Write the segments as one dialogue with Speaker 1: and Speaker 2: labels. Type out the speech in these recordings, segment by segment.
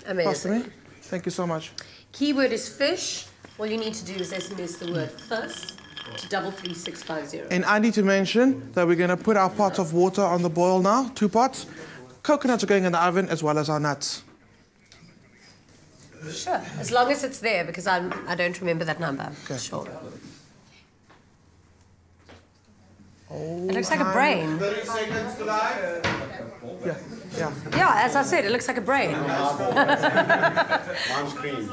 Speaker 1: Amazing.
Speaker 2: Pass to me. Thank you so much.
Speaker 1: Keyword is fish. All you need to do is SMS the word fish to 33650.
Speaker 2: And I need to mention that we're going to put our pots of water on the boil now, 2 pots. Coconuts are going in the oven as well as our nuts.
Speaker 1: Sure, as long as it's there, because I don't remember that number.
Speaker 2: Okay.
Speaker 1: Sure.
Speaker 2: Oh,
Speaker 1: It looks like a brain.
Speaker 2: 30 seconds to live. Yeah.
Speaker 1: Yeah, as I said, it looks like a brain.
Speaker 3: Mine's cream.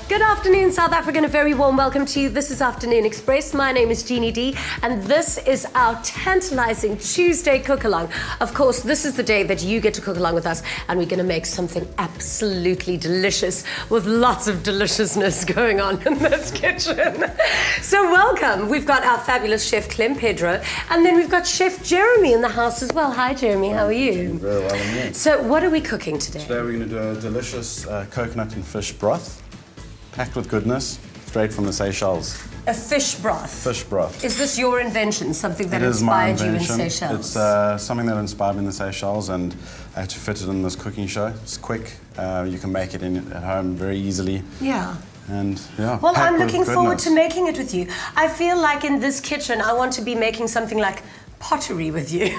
Speaker 1: Good afternoon, South Africa, and a very warm welcome to you. This is Afternoon Express. My name is Jeannie D, and this is our tantalizing Tuesday cook-along. Of course, this is the day that you get to cook along with us, and we're going to make something absolutely delicious with lots of deliciousness going on in this kitchen. So welcome. We've got our fabulous chef, Clem Pedro, and then we've got Chef Jeremy in the house as well. Hi, Jeremy. How are you?
Speaker 3: Very well, and you?
Speaker 1: So what are we cooking today?
Speaker 3: Today we're going to do a delicious coconut and fish broth, packed with goodness, straight from the Seychelles.
Speaker 1: A fish broth.
Speaker 3: Fish broth.
Speaker 1: Is this your invention, something that
Speaker 3: It is my
Speaker 1: inspired you in
Speaker 3: invention.
Speaker 1: Seychelles?
Speaker 3: It's something that inspired me in the Seychelles, and I had to fit it in this cooking show. It's quick. You can make it at home very easily.
Speaker 1: Yeah.
Speaker 3: And yeah.
Speaker 1: Well,
Speaker 3: packed
Speaker 1: I'm
Speaker 3: with
Speaker 1: looking forward
Speaker 3: goodness.
Speaker 1: to making it with you. I feel like in this kitchen, I want to be making something like pottery with you. Okay,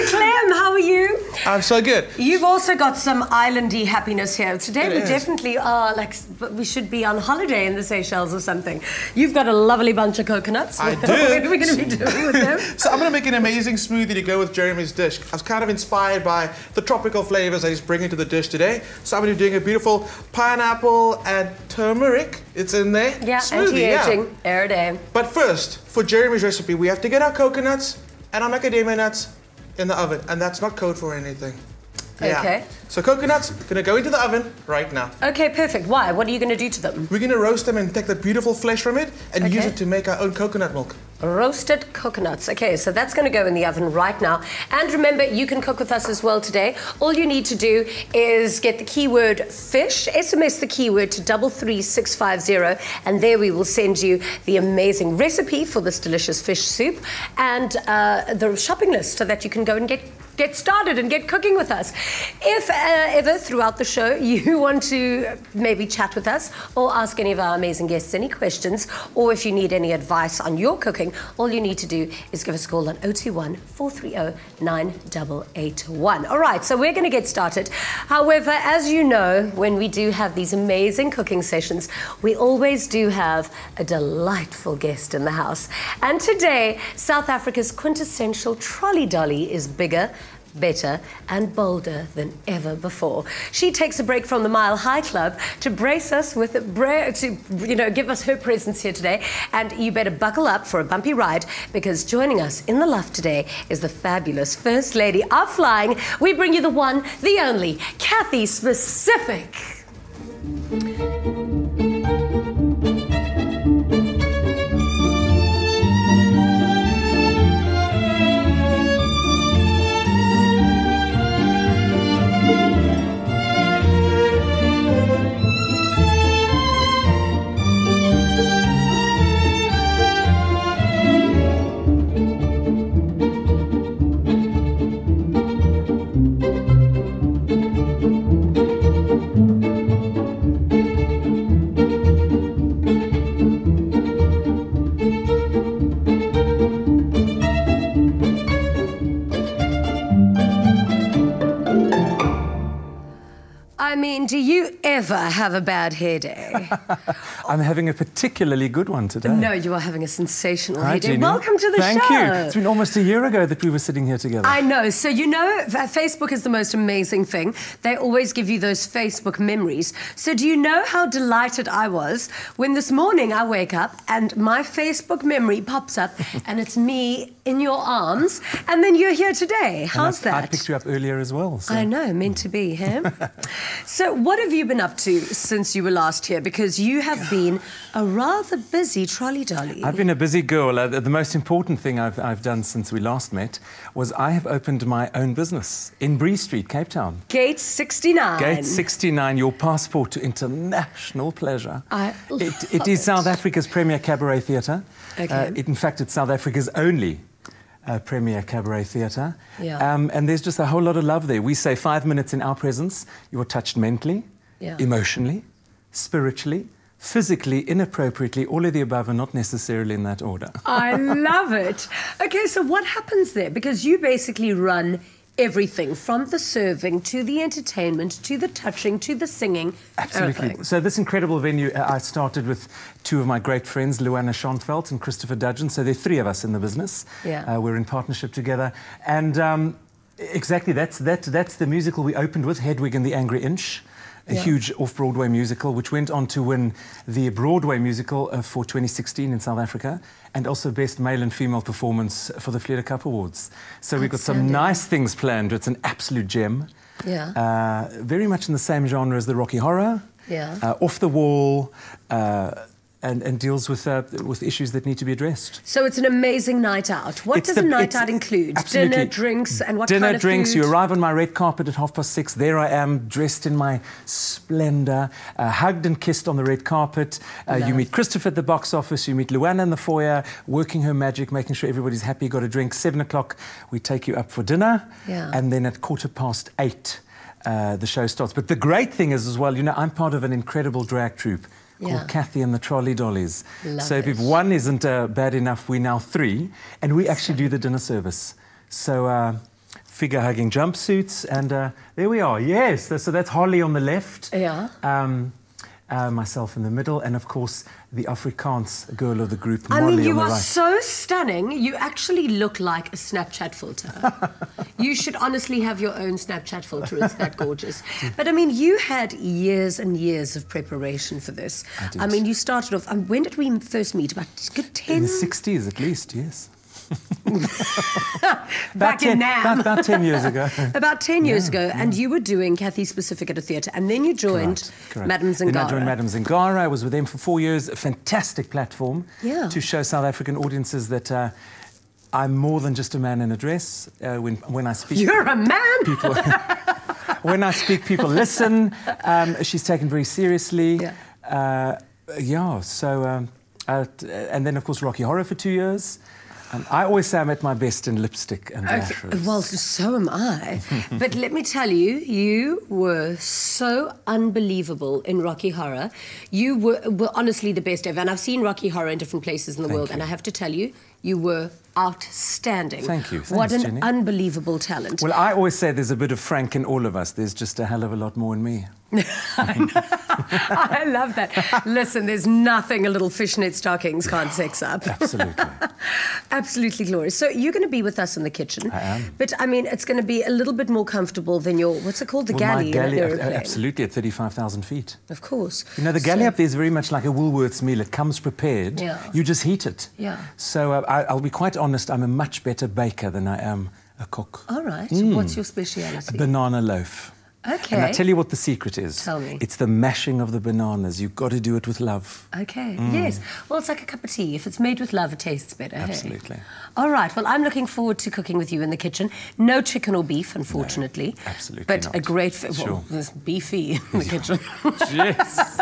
Speaker 1: Clem, how are you?
Speaker 2: I'm so good.
Speaker 1: You've also got some islandy happiness here. Today
Speaker 2: It
Speaker 1: we
Speaker 2: is.
Speaker 1: definitely are like, we should be on holiday in the Seychelles or something. You've got a lovely bunch of coconuts.
Speaker 2: I do.
Speaker 1: What are we going to be doing with them?
Speaker 2: So I'm going to make an amazing smoothie to go with Jeremy's dish. I was kind of inspired by the tropical flavors that he's bringing to the dish today. So I'm going to be doing a beautiful pineapple and turmeric. It's in there.
Speaker 1: Yeah,
Speaker 2: Smoothie,
Speaker 1: anti-aging, every day.
Speaker 2: But first, for Jeremy's recipe, we have to get our coconuts and our macadamia nuts in the oven. And that's not code for anything.
Speaker 1: Okay.
Speaker 2: So coconuts, going to go into the oven right now.
Speaker 1: Okay, perfect. Why? What are you going to do to them?
Speaker 2: We're going to roast them and take the beautiful flesh from it and use it to make our own coconut milk.
Speaker 1: Roasted coconuts. Okay, so that's going to go in the oven right now. And remember, you can cook with us as well today. All you need to do is get the keyword fish, SMS the keyword to 33650, and there we will send you the amazing recipe for this delicious fish soup and the shopping list so that you can go and get started and get cooking with us. If ever throughout the show you want to maybe chat with us or ask any of our amazing guests any questions, or if you need any advice on your cooking, all you need to do is give us a call on 021 430 9881. All right, so we're going to get started. However, as you know, when we do have these amazing cooking sessions, we always do have a delightful guest in the house. And today, South Africa's quintessential trolley dolly is bigger, better and bolder than ever before. She takes a break from the Mile High Club to brace us with give us her presence here today. And you better buckle up for a bumpy ride, because joining us in the loft today is the fabulous First Lady of Flying. We bring you the one, the only, Cathy Specific. I mean, do you ever have a bad hair day?
Speaker 4: I'm having a particularly good one today.
Speaker 1: No, you are having a sensational
Speaker 4: Hi,
Speaker 1: hair day.
Speaker 4: Jeannie.
Speaker 1: Welcome to the show.
Speaker 4: Thank you. It's been almost a year ago that we were sitting here together.
Speaker 1: I know. So, you know, Facebook is the most amazing thing. They always give you those Facebook memories. So do you know how delighted I was when this morning I wake up and my Facebook memory pops up and it's me in your arms, and then you're here today. How's that?
Speaker 4: I picked you up earlier as well. So.
Speaker 1: I know, meant to be, huh? So what have you been up to since you were last here? Because you have been a rather busy trolley dolly.
Speaker 4: I've been a busy girl. The most important thing I've done since we last met was I have opened my own business in Bree Street, Cape Town.
Speaker 1: Gate 69.
Speaker 4: Gate 69, your passport to international pleasure. It is
Speaker 1: it.
Speaker 4: South Africa's premier cabaret theatre.
Speaker 1: Okay.
Speaker 4: In fact, it's South Africa's only premier cabaret theatre.
Speaker 1: Yeah.
Speaker 4: And there's just a whole lot of love there. We say 5 minutes in our presence, you're touched mentally, emotionally, spiritually, physically, inappropriately, all of the above and not necessarily in that order.
Speaker 1: I love it. Okay, so what happens there? Because you basically run everything from the serving to the entertainment to the touching to the singing.
Speaker 4: Absolutely.
Speaker 1: Everything.
Speaker 4: So this incredible venue, I started with two of my great friends, Luana Schontveld and Christopher Dudgeon. So there are three of us in the business.
Speaker 1: Yeah.
Speaker 4: We're in partnership together. And exactly, that's the musical we opened with, Hedwig and the Angry Inch. A huge off-Broadway musical, which went on to win the Broadway musical for 2016 in South Africa, and also Best Male and Female Performance for the Fleetwood Cup Awards. So we've got some nice things planned. It's an absolute gem.
Speaker 1: Yeah.
Speaker 4: Very much in the same genre as the Rocky Horror.
Speaker 1: Yeah.
Speaker 4: Off the wall, and deals with issues that need to be addressed.
Speaker 1: So it's an amazing night out. What does a night out include?
Speaker 4: Absolutely.
Speaker 1: Dinner, drinks, and what
Speaker 4: Dinner,
Speaker 1: kind of
Speaker 4: drinks.
Speaker 1: food?
Speaker 4: You arrive on my red carpet at 6:30. There I am, dressed in my splendour, hugged and kissed on the red carpet. You meet Christopher at the box office. You meet Luana in the foyer, working her magic, making sure everybody's happy, got a drink. 7 o'clock, we take you up for dinner.
Speaker 1: Yeah.
Speaker 4: And then at 8:15, the show starts. But the great thing is as well, you know, I'm part of an incredible drag troupe called Cathy and the Trolley Dollies. So if one isn't bad enough, we're now 3, and we actually do the dinner service. So figure-hugging jumpsuits, and there we are. Yes, so that's Holly on the left.
Speaker 1: Yeah.
Speaker 4: Myself in the middle, and of course the Afrikaans girl of the group,
Speaker 1: I
Speaker 4: Molly,
Speaker 1: mean, you
Speaker 4: on the
Speaker 1: are
Speaker 4: right.
Speaker 1: so stunning. You actually look like a Snapchat filter. You should honestly have your own Snapchat filter. It's that gorgeous. But I mean, you had years and years of preparation for this.
Speaker 4: I did.
Speaker 1: I mean, you started off. When did we first meet? About good 10?
Speaker 4: In the 60s at least, yes.
Speaker 1: Back in Nam.
Speaker 4: About 10 years ago.
Speaker 1: About 10 years ago, and you were doing Cathy Specific at a theatre, and then you joined
Speaker 4: Correct.
Speaker 1: Madame Zingara.
Speaker 4: Then I joined Madame Zingara. I was with them for 4 years. A fantastic platform to show South African audiences that I'm more than just a man in a dress. When I speak,
Speaker 1: you're a man.
Speaker 4: People, when I speak, people listen. She's taken very seriously. And then of course Rocky Horror for 2 years. I always say I'm at my best in lipstick and lashes.
Speaker 1: Well, so am I. But let me tell you, you were so unbelievable in Rocky Horror. You were honestly the best ever. And I've seen Rocky Horror in different places in the world, and I have to tell you, you were outstanding.
Speaker 4: Thank you. Thanks,
Speaker 1: what an
Speaker 4: Jenny.
Speaker 1: unbelievable talent.
Speaker 4: Well, I always say there's a bit of Frank in all of us. There's just a hell of a lot more in me.
Speaker 1: I love that. Listen, there's nothing a little fishnet stockings can't sex up.
Speaker 4: Absolutely.
Speaker 1: Absolutely glorious. So you're going to be with us in the kitchen.
Speaker 4: I am.
Speaker 1: But, I mean, it's going to be a little bit more comfortable than your, what's it called, the galley?
Speaker 4: My galley,
Speaker 1: in an aeroplane.
Speaker 4: absolutely, at 35,000 feet.
Speaker 1: Of course.
Speaker 4: You know, the galley up there is very much like a Woolworths meal. It comes prepared.
Speaker 1: Yeah.
Speaker 4: You just heat it.
Speaker 1: Yeah.
Speaker 4: So I'll be quite honest, I'm a much better baker than I am a cook.
Speaker 1: All right. What's your speciality?
Speaker 4: A banana loaf.
Speaker 1: Okay.
Speaker 4: And I tell you what the secret is.
Speaker 1: Tell me.
Speaker 4: It's the mashing of the bananas. You've got to do it with love.
Speaker 1: Okay, yes. Well, it's like a cup of tea. If it's made with love, it tastes better.
Speaker 4: Absolutely.
Speaker 1: Hey? All right, well, I'm looking forward to cooking with you in the kitchen. No chicken or beef, unfortunately.
Speaker 4: No, absolutely
Speaker 1: but
Speaker 4: not.
Speaker 1: A great...
Speaker 4: Sure.
Speaker 1: Well, there's beefy in the kitchen.
Speaker 4: Yes.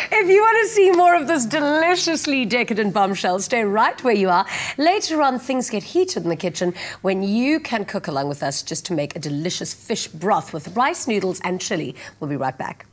Speaker 1: If you want to see more of this deliciously decadent bombshell, stay right where you are. Later on, things get heated in the kitchen when you can cook along with us just to make a delicious fish broth with rice noodles and chili. We'll be right back.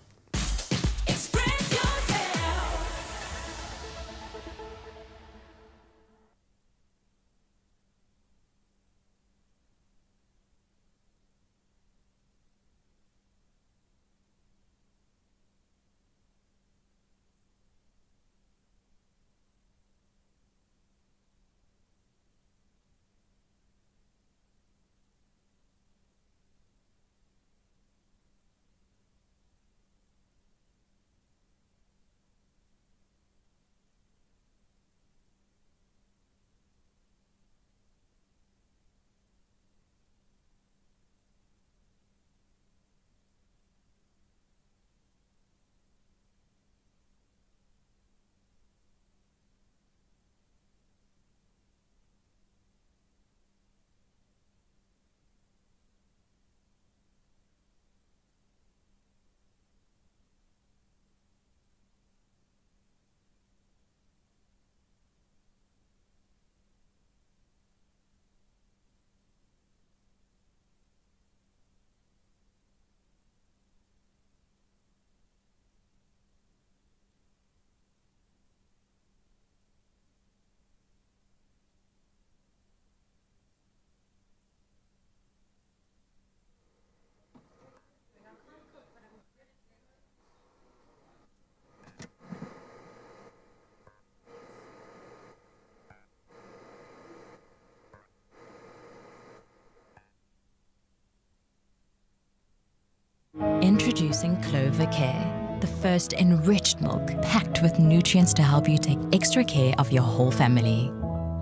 Speaker 5: Introducing Clover Care, the first enriched milk packed with nutrients to help you take extra care of your whole family.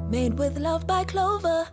Speaker 6: Made with love by Clover.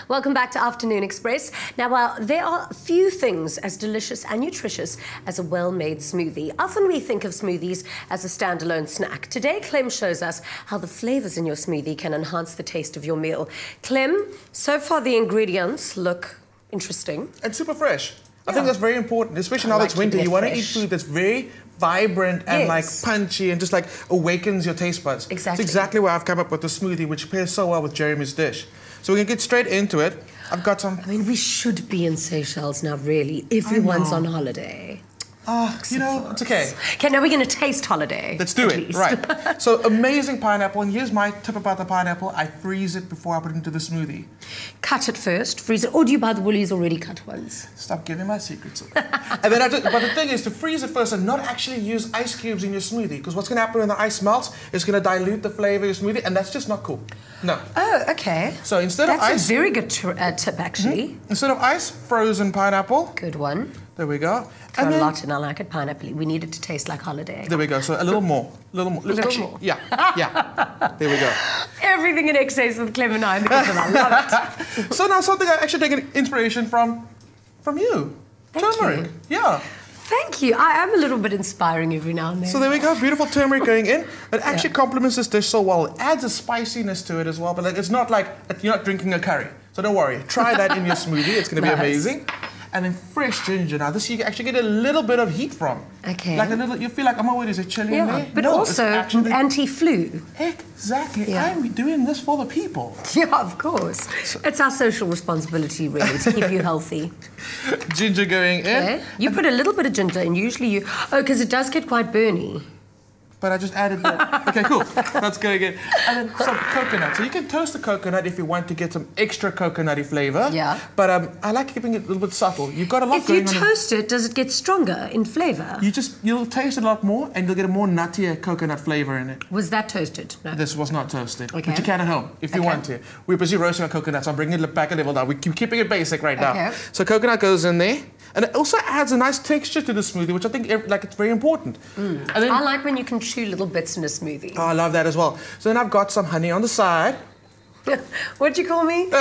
Speaker 1: Welcome back to Afternoon Express. Now, while there are few things as delicious and nutritious as a well-made smoothie, often we think of smoothies as a standalone snack. Today, Clem shows us how the flavors in your smoothie can enhance the taste of your meal. Clem, so far the ingredients look interesting.
Speaker 2: And super fresh. I think that's very important, especially now that it's winter. You want to eat food that's very vibrant and like punchy and just like awakens your taste buds.
Speaker 1: Exactly.
Speaker 2: It's exactly why I've come up with the smoothie, which pairs so well with Jeremy's dish. So we can get straight into it. I've got some...
Speaker 1: I mean, we should be in Seychelles now, really. Everyone's on holiday.
Speaker 2: You know, it's okay.
Speaker 1: Okay, now we're going to taste holiday.
Speaker 2: Let's do it. Right. So amazing pineapple. And here's my tip about the pineapple. I freeze it before I put it into the smoothie.
Speaker 1: Cut it first, freeze it. Or do you buy the Woolies already cut ones?
Speaker 2: Stop giving my secrets away. And then but the thing is to freeze it first and not actually use ice cubes in your smoothie. Because what's going to happen when the ice melts is going to dilute the flavor of your smoothie. And that's just not cool. No.
Speaker 1: Oh, okay.
Speaker 2: So instead of ice...
Speaker 1: That's a very good tip, actually.
Speaker 2: Instead of ice, frozen pineapple.
Speaker 1: Good one.
Speaker 2: There we go.
Speaker 1: Got a lot and I like it, pineapple. We need it to taste like holiday.
Speaker 2: There we go. So a little more. A little more.
Speaker 1: Little more.
Speaker 2: Yeah. Yeah. There we go.
Speaker 1: Everything in excess with Clem and I because I love it.
Speaker 2: So now something I actually taken inspiration from you. Turmeric.
Speaker 1: You.
Speaker 2: Yeah.
Speaker 1: Thank you. I am a little bit inspiring every now and then.
Speaker 2: So there we go, beautiful turmeric going in. It actually complements this dish so well. It adds a spiciness to it as well, but like, it's not like you're not drinking a curry. So don't worry, try that in your smoothie. It's going to be amazing. And then fresh ginger. Now this you can actually get a little bit of heat from.
Speaker 1: Okay.
Speaker 2: Like a little, you feel like, oh my word, is it chilly in there?
Speaker 1: But
Speaker 2: no,
Speaker 1: also anti-flu.
Speaker 2: Exactly.
Speaker 1: Yeah.
Speaker 2: I'm doing this for the people.
Speaker 1: Yeah, of course. It's our social responsibility, really, to keep you healthy.
Speaker 2: Ginger going in.
Speaker 1: Okay. You put a little bit of ginger in. Usually you... Oh, because it does get quite burny.
Speaker 2: But I just added that. Okay, cool. That's going in. And then some coconut. So you can toast the coconut if you want to get some extra coconutty flavor.
Speaker 1: Yeah.
Speaker 2: But I like keeping it a little bit subtle. You've got a lot going on.
Speaker 1: If you toast it, does it get stronger in flavor?
Speaker 2: You'll taste it a lot more and you'll get a more nuttier coconut flavor in it.
Speaker 1: Was that toasted? No.
Speaker 2: This was not toasted.
Speaker 1: Okay.
Speaker 2: But you can at home if you want to. We're busy roasting our coconuts. I'm bringing it back a level down. We're keeping it basic right now.
Speaker 1: Okay.
Speaker 2: So coconut goes in there. And it also adds a nice texture to the smoothie, which I think it's very important. And then,
Speaker 1: I like when you can chew little bits in a smoothie.
Speaker 2: Oh, I love that as well. So then I've got some honey on the side.
Speaker 1: What'd you call me?
Speaker 2: We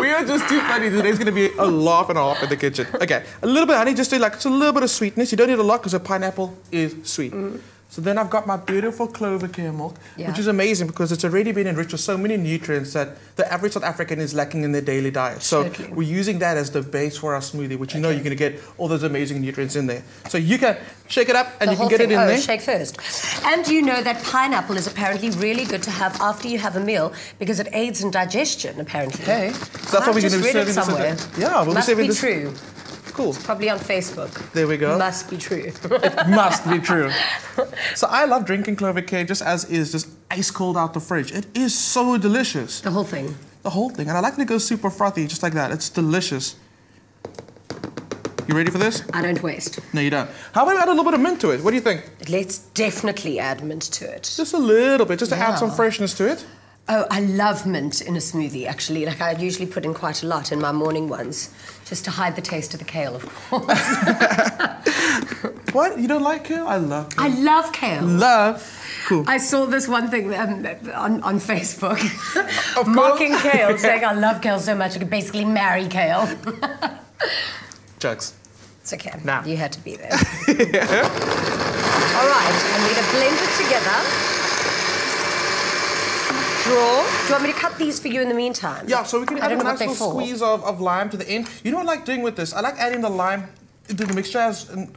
Speaker 2: are just too funny. Today's going to be a laugh and a half in the kitchen. Okay, a little bit of honey, just to it's a little bit of sweetness. You don't need a lot because a pineapple is sweet. So then I've got my beautiful clover care milk, which is amazing because it's already been enriched with so many nutrients that the average South African is lacking in their daily diet. So we're using that as the base for our smoothie, which you know you're going to get all those amazing nutrients in there. So you can shake it up and you can get it in there.
Speaker 1: Shake first. And you know that pineapple is apparently really good to have after you have a meal because it aids in digestion, apparently.
Speaker 2: Okay. So that's what we're going to be serving
Speaker 1: somewhere.
Speaker 2: Yeah, we'll be serving this.
Speaker 1: Must be true.
Speaker 2: Cool.
Speaker 1: Probably on Facebook.
Speaker 2: There we go.
Speaker 1: Must be true.
Speaker 2: It must be true. So I love drinking clover care just as is, just ice cold out the fridge. It is so delicious.
Speaker 1: The whole thing.
Speaker 2: The whole thing. And I like to go super frothy, just like that. It's delicious. You ready for this?
Speaker 1: I don't waste.
Speaker 2: No, you don't. How about we add a little bit of mint to it? What do you think?
Speaker 1: Let's definitely add mint to it.
Speaker 2: Just a little bit, just to add some freshness to it.
Speaker 1: Oh, I love mint in a smoothie, actually. Like, I usually put in quite a lot in my morning ones, just to hide the taste of the kale, of course.
Speaker 2: What? You don't like kale? I love kale.
Speaker 1: I love kale.
Speaker 2: Love? Cool.
Speaker 1: I saw this one thing on Facebook. Mocking kale, saying I love kale so much I could basically marry kale.
Speaker 2: Jokes.
Speaker 1: It's okay.
Speaker 2: Nah.
Speaker 1: You had to be there. All right, I'm going to blend it together. Draw. Do you want me to cut these for you in the meantime?
Speaker 2: Yeah, so we can add a nice little squeeze of lime to the end. You know what I like doing with this? I like adding the lime into the mixture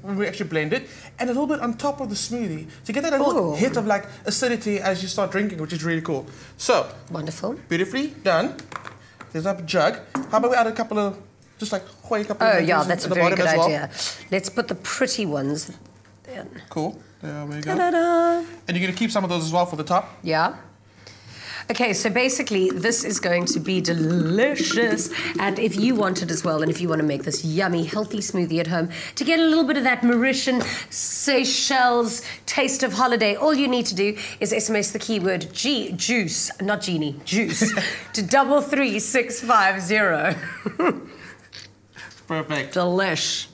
Speaker 2: when we actually blend it, and a little bit on top of the smoothie to get that little hit of like acidity as you start drinking, which is really cool. So
Speaker 1: wonderful,
Speaker 2: beautifully done. There's a jug. How about we add a couple of just like a couple
Speaker 1: of
Speaker 2: yeah,
Speaker 1: that's a very good idea. Let's put the pretty ones in.
Speaker 2: Cool. There we go. Ta-da-da. And you're going to keep some of those as well for the top.
Speaker 1: Yeah. Okay, so basically this is going to be delicious, and if you want it as well, and if you want to make this yummy, healthy smoothie at home to get a little bit of that Mauritian Seychelles taste of holiday, all you need to do is SMS the keyword juice, not genie, juice, to 33650.
Speaker 2: Perfect.
Speaker 1: Delish.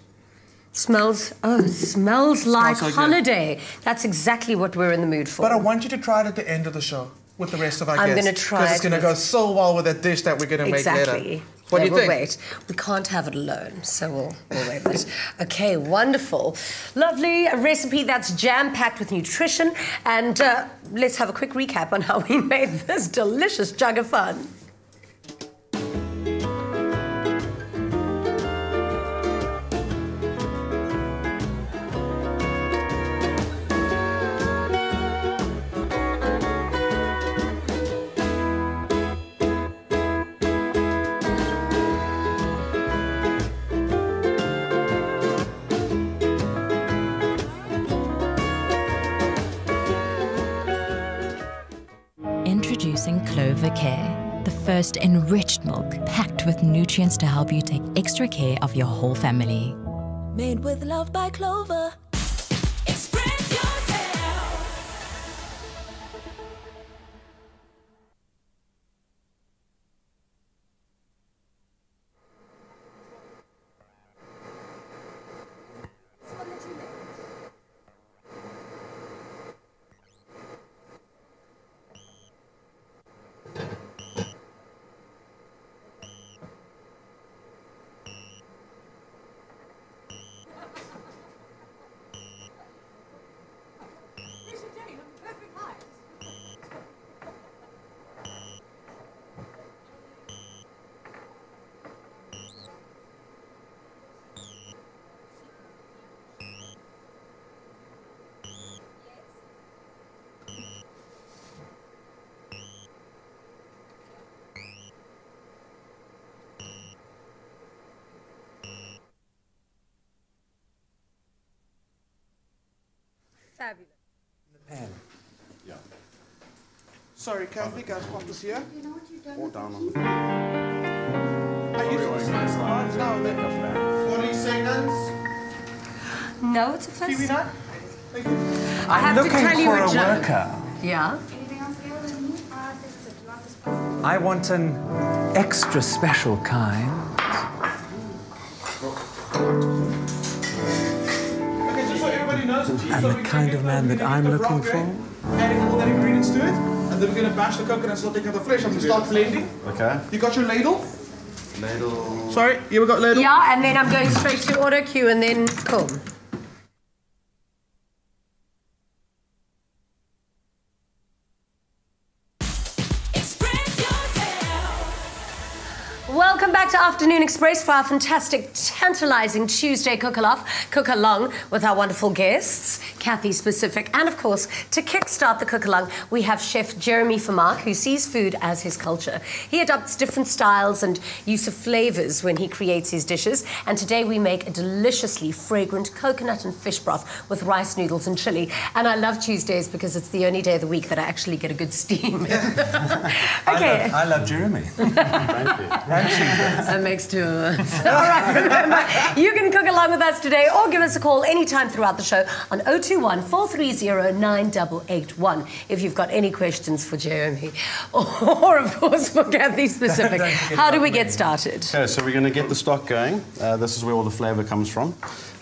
Speaker 1: Smells like
Speaker 2: so good.
Speaker 1: holiday. That's exactly what we're in the mood for.
Speaker 2: But I want you to try it at the end of the show with the rest of our guests.
Speaker 1: I'm going to try it.
Speaker 2: Because it's going to go so well with that dish that we're going to make later.
Speaker 1: Exactly.
Speaker 2: What do you think?
Speaker 1: Wait. We can't have it alone, so we'll wait. But okay, wonderful. Lovely recipe that's jam-packed with nutrition. And let's have a quick recap on how we made this delicious jug of fun.
Speaker 5: Introducing Clover Care, the first enriched milk packed with nutrients to help you take extra care of your whole family.
Speaker 6: Made with love by Clover. Express yourself.
Speaker 1: Fabulous.
Speaker 3: Yeah.
Speaker 2: Sorry, Cathy, guys, pop this here.
Speaker 3: Or down on the
Speaker 2: I usually slice the buns now and then. 40 seconds.
Speaker 1: No, it's a first.
Speaker 2: Kiwi nut. Thank you.
Speaker 1: I have to
Speaker 4: Looking
Speaker 1: tell you
Speaker 4: for
Speaker 1: a
Speaker 4: a
Speaker 1: joke.
Speaker 4: worker.
Speaker 1: Yeah.
Speaker 4: I want an extra special kind.
Speaker 2: Okay, just so everybody knows,
Speaker 4: And the kind of man that I'm looking for.
Speaker 2: Adding all that ingredients to it, and then we're going to bash the coconut so take out the flesh. I'm going to start blending.
Speaker 3: Okay.
Speaker 2: You got your ladle?
Speaker 3: Ladle.
Speaker 2: Sorry, you got ladle?
Speaker 1: Yeah, and then I'm going straight to auto cue and then comb.
Speaker 6: Express yourself.
Speaker 1: Welcome back to Afternoon Express for our fantastic, tantalizing Tuesday cook-along with our wonderful guests, Cathy Specific. And of course, to kickstart the cook-along, we have Chef Jeremy Vermaak, who sees food as his culture. He adopts different styles and use of flavors when he creates his dishes. And today we make a deliciously fragrant coconut and fish broth with rice noodles and chili. And I love Tuesdays because it's the only day of the week that I actually get a good steam. Okay.
Speaker 4: I love Jeremy.
Speaker 3: Thank you.
Speaker 1: That makes two of us. All right, remember, you can cook along with us today or give us a call anytime throughout the show on 021 430 9881 if you've got any questions for Jeremy or, of course, for Cathy Specific. How do we get started?
Speaker 3: Okay, so we're going to get the stock going. This is where all the flavour comes from.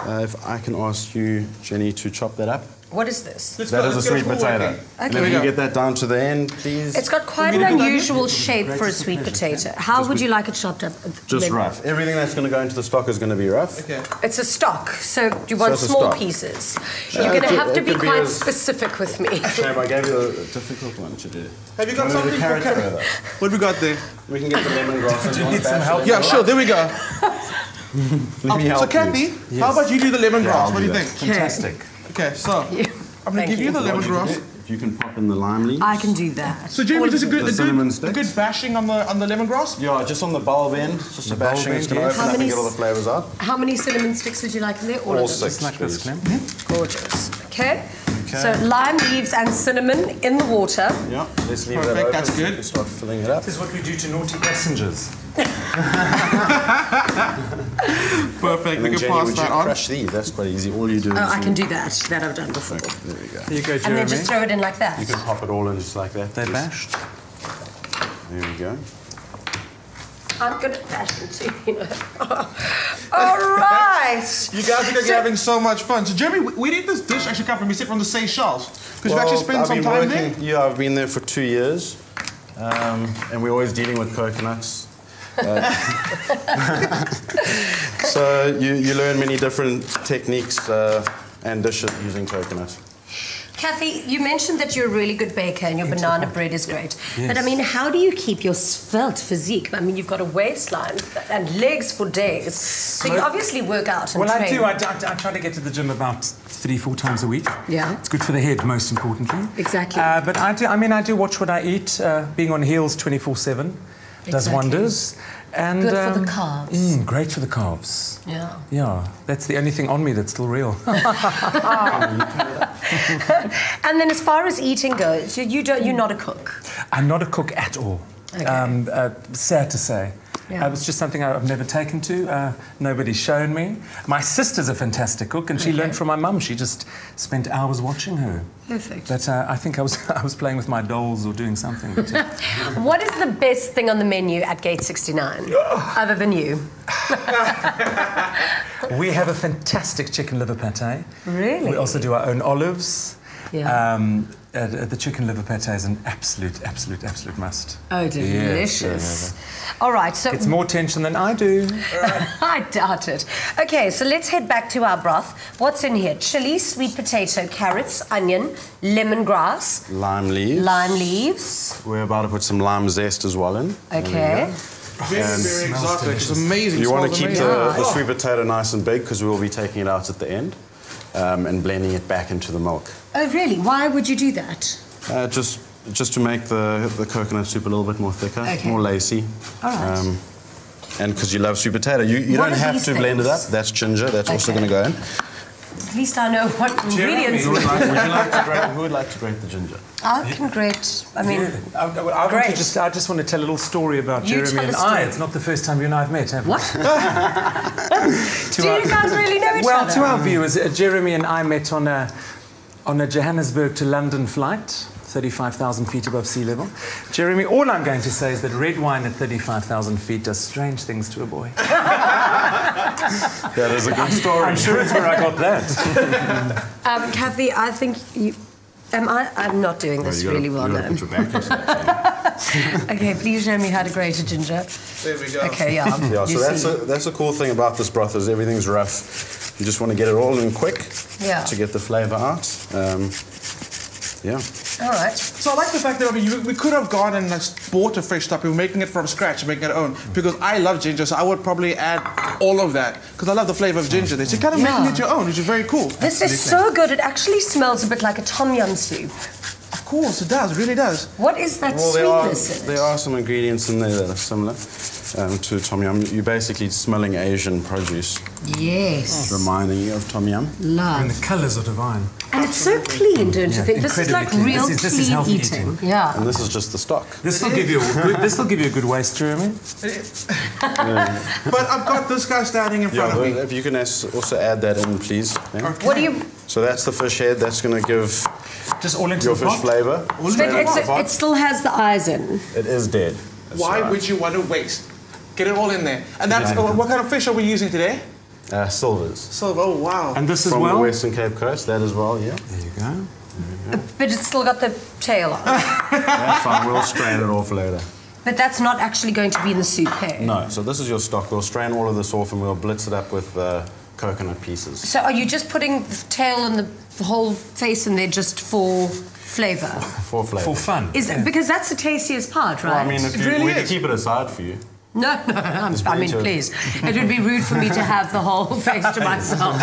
Speaker 3: If I can ask you, Jenny, to chop that up.
Speaker 1: What is this?
Speaker 3: That is a sweet potato. And if you get that down to the end, please.
Speaker 1: It's got quite an unusual shape for a sweet potato. How would you like it chopped up?
Speaker 3: Just rough. Everything that's going to go into the stock is going to be rough.
Speaker 2: Okay.
Speaker 1: It's a stock, so you want
Speaker 3: it's a
Speaker 1: small
Speaker 3: stock.
Speaker 1: pieces. You're going to have to
Speaker 3: it
Speaker 1: be
Speaker 3: could be
Speaker 1: quite
Speaker 3: as-
Speaker 1: specific with me.
Speaker 3: Shame, I gave you a difficult one to do.
Speaker 2: Have you got
Speaker 3: Do want
Speaker 2: something
Speaker 3: me to do
Speaker 2: for
Speaker 3: carrot
Speaker 2: Cathy?
Speaker 3: further?
Speaker 2: What have we got there?
Speaker 3: We can get the lemongrass. Do you
Speaker 4: need some help?
Speaker 2: Yeah, sure, there we go.
Speaker 3: Let me help
Speaker 2: So, Cathy,
Speaker 3: you.
Speaker 2: how about you do the lemongrass?
Speaker 3: Yeah, I'll
Speaker 2: What do you
Speaker 3: do
Speaker 2: think?
Speaker 4: Fantastic.
Speaker 2: Okay, so I'm going to
Speaker 1: Thank
Speaker 2: give you the
Speaker 1: you.
Speaker 2: lemongrass.
Speaker 3: If you can pop in the lime leaves.
Speaker 1: I can do that.
Speaker 2: So, Jeremy, just a
Speaker 3: The cinnamon
Speaker 2: good
Speaker 3: sticks.
Speaker 2: bashing on the lemongrass.
Speaker 3: Yeah, just on the bulb end. Just a
Speaker 4: bulb
Speaker 3: bashing. It's
Speaker 4: end,
Speaker 3: going to
Speaker 4: yes.
Speaker 3: open
Speaker 1: How
Speaker 3: up and
Speaker 1: many
Speaker 3: get all the flavours out.
Speaker 1: How many cinnamon sticks would you like in there? All
Speaker 3: All
Speaker 1: of them.
Speaker 3: 6,
Speaker 4: Like this,
Speaker 3: please.
Speaker 4: Clem.
Speaker 1: Gorgeous. Okay. So lime leaves and cinnamon in the water.
Speaker 3: Yeah, let's leave
Speaker 2: Perfect,
Speaker 3: that open.
Speaker 2: that's good.
Speaker 3: Let's start filling it up.
Speaker 4: This is what we do to naughty passengers.
Speaker 2: Perfect.
Speaker 3: And
Speaker 2: We
Speaker 3: then
Speaker 2: can
Speaker 3: Jenny,
Speaker 2: pass
Speaker 3: would you
Speaker 2: that on.
Speaker 3: crush these? That's quite easy. All you do is...
Speaker 1: Oh, I can do that. That I've done before.
Speaker 3: Okay, there we go.
Speaker 4: Here you go,
Speaker 1: And
Speaker 4: Jeremy.
Speaker 1: then just throw it in like that.
Speaker 3: You can pop it all in just like that.
Speaker 4: They're
Speaker 3: please.
Speaker 4: bashed.
Speaker 3: There we go.
Speaker 1: I'm good at fashion too, you know. All right.
Speaker 2: You guys are going to be having so much fun. So, Jeremy, where did this dish actually come from? You said from the Seychelles? Because you've actually spent some time there?
Speaker 3: Yeah, I've been there for 2 years. And we're always dealing with coconuts. So you learn many different techniques and dishes using coconut.
Speaker 1: Kathy, you mentioned that you're a really good baker and your banana bread is great.
Speaker 4: Yes.
Speaker 1: But I mean, how do you keep your svelte physique? I mean, you've got a waistline and legs for days. So you obviously work out and train.
Speaker 4: Well, I do. I try to get to the gym about 3-4 times a week.
Speaker 1: Yeah.
Speaker 4: It's good for the head, most importantly.
Speaker 1: Exactly.
Speaker 4: But I do watch what I eat. Being on heels 24/7 does
Speaker 1: Exactly.
Speaker 4: wonders. And,
Speaker 1: Good for the calves.
Speaker 4: Great for the calves.
Speaker 1: Yeah.
Speaker 4: Yeah, that's the only thing on me that's still real.
Speaker 1: And then as far as eating goes, you're not a cook.
Speaker 4: I'm not a cook at all.
Speaker 1: Okay.
Speaker 4: Sad to say.
Speaker 1: Yeah.
Speaker 4: It's just something I've never taken to. Nobody's shown me. My sister's a fantastic cook, and she learned from my mum. She just spent hours watching her.
Speaker 1: Perfect.
Speaker 4: But I think I was playing with my dolls or doing something. But,
Speaker 1: What is the best thing on the menu at Gate 69, other than you?
Speaker 4: we have a fantastic chicken liver pâté.
Speaker 1: Really?
Speaker 4: We also do our own olives.
Speaker 1: Yeah.
Speaker 4: The chicken liver pâté is an absolute must.
Speaker 1: Oh, delicious. All right, so...
Speaker 4: It's more tension than I do.
Speaker 1: I doubt it. Okay, so let's head back to our broth. What's in here? Chili, sweet potato, carrots, onion, lemongrass,
Speaker 3: Lime leaves.
Speaker 1: lime leaves.
Speaker 3: We're about to put some lime zest as well in.
Speaker 1: Okay.
Speaker 2: Very, very exotic. It's amazing.
Speaker 3: You want to
Speaker 2: Smells
Speaker 3: keep
Speaker 2: amazing.
Speaker 3: the sweet potato nice and big because we will be taking it out at the end and blending it back into the milk.
Speaker 1: Oh, really? Why would you do that?
Speaker 3: Just to make the coconut soup a little bit more thicker,
Speaker 1: Okay.
Speaker 3: more lacy.
Speaker 1: All right.
Speaker 3: And because you love sweet potato, you
Speaker 1: What
Speaker 3: don't
Speaker 1: are
Speaker 3: have
Speaker 1: these
Speaker 3: to blend it up.
Speaker 1: things?
Speaker 3: That's ginger. That's also
Speaker 1: Okay.
Speaker 3: going to go in.
Speaker 1: At least I know what ingredients...
Speaker 3: Who would like to grate the ginger?
Speaker 1: I can grate... I mean...
Speaker 4: I just want to tell a little story about
Speaker 1: You
Speaker 4: Jeremy
Speaker 1: tell
Speaker 4: and
Speaker 1: a story.
Speaker 4: I. It's not the first time you and I have met, have we?
Speaker 1: What? Do you guys really know each
Speaker 4: Well,
Speaker 1: other?
Speaker 4: to our viewers, Jeremy and I met on a Johannesburg to London flight, 35,000 feet above sea level. Jeremy, all I'm going to say is that red wine at 35,000 feet does strange things to a boy.
Speaker 3: That is a good story.
Speaker 4: I'm sure it's where I got that.
Speaker 1: Kathy, I think you... I'm not doing this really well now. Okay, please show me how to grate a ginger.
Speaker 2: There we go.
Speaker 1: Okay, yeah.
Speaker 3: Yeah,
Speaker 1: You
Speaker 3: so
Speaker 1: see.
Speaker 3: that's a cool thing about this broth is everything's rough. You just want to get it all in quick
Speaker 1: Yeah.
Speaker 3: to get the flavour out. Yeah.
Speaker 1: All right.
Speaker 2: So I like the fact that we could have gone and bought a fresh stuff. We were making it from scratch, making it our own. Because I love ginger, so I would probably add all of that. Because I love the flavour of ginger. So you're kind of making it your own, which is very cool.
Speaker 1: This is so good. It actually smells a bit like a tom yum soup.
Speaker 2: Of course, it does. It really does.
Speaker 1: What is that
Speaker 3: Well,
Speaker 1: sweetness in
Speaker 3: there
Speaker 1: it?
Speaker 3: are some ingredients in there that are similar to tom yum. You're basically smelling Asian produce,
Speaker 1: Yes.
Speaker 3: reminding you of tom yum.
Speaker 1: Love.
Speaker 4: And the colours are divine.
Speaker 1: And it's so clean, don't you think? This is like
Speaker 4: Incredibly clean.
Speaker 1: real
Speaker 4: This is
Speaker 1: clean
Speaker 4: healthy
Speaker 1: eating.
Speaker 4: eating.
Speaker 1: Yeah.
Speaker 3: And this is just the stock.
Speaker 4: This will give you a good waste, Jeremy.
Speaker 2: But I've got this guy standing in front of me.
Speaker 3: If you can also add that in, please. Yeah.
Speaker 1: What do you...
Speaker 3: So that's the fish head. That's going to give
Speaker 4: Just all into
Speaker 3: your
Speaker 4: the
Speaker 3: fish
Speaker 4: pot.
Speaker 3: flavour.
Speaker 1: But it still has the eyes in.
Speaker 3: It is dead. That's
Speaker 2: Why
Speaker 3: right.
Speaker 2: would you want to waste? Get it all in there. And that's what kind of fish are we using today?
Speaker 3: Silvers.
Speaker 2: Silver. Oh, wow.
Speaker 4: And this as
Speaker 3: From
Speaker 4: well.
Speaker 3: the Western Cape Coast, that as well, yeah.
Speaker 4: There you go.
Speaker 1: But it's still got the tail on.
Speaker 3: That's fine, we'll strain it off later.
Speaker 1: But that's not actually going to be in the soup, hey?
Speaker 3: No, so this is your stock. We'll strain all of this off and we'll blitz it up with coconut pieces.
Speaker 1: So are you just putting the tail and the whole face in there just for flavour?
Speaker 3: For flavour.
Speaker 4: For fun.
Speaker 1: Because that's the tastiest part, right?
Speaker 3: Well, I mean, if
Speaker 2: It really
Speaker 3: we can
Speaker 2: is.
Speaker 3: keep it aside for you.
Speaker 1: No, I mean,
Speaker 3: plenty of-
Speaker 1: please. It would be rude for me to have the whole face to myself.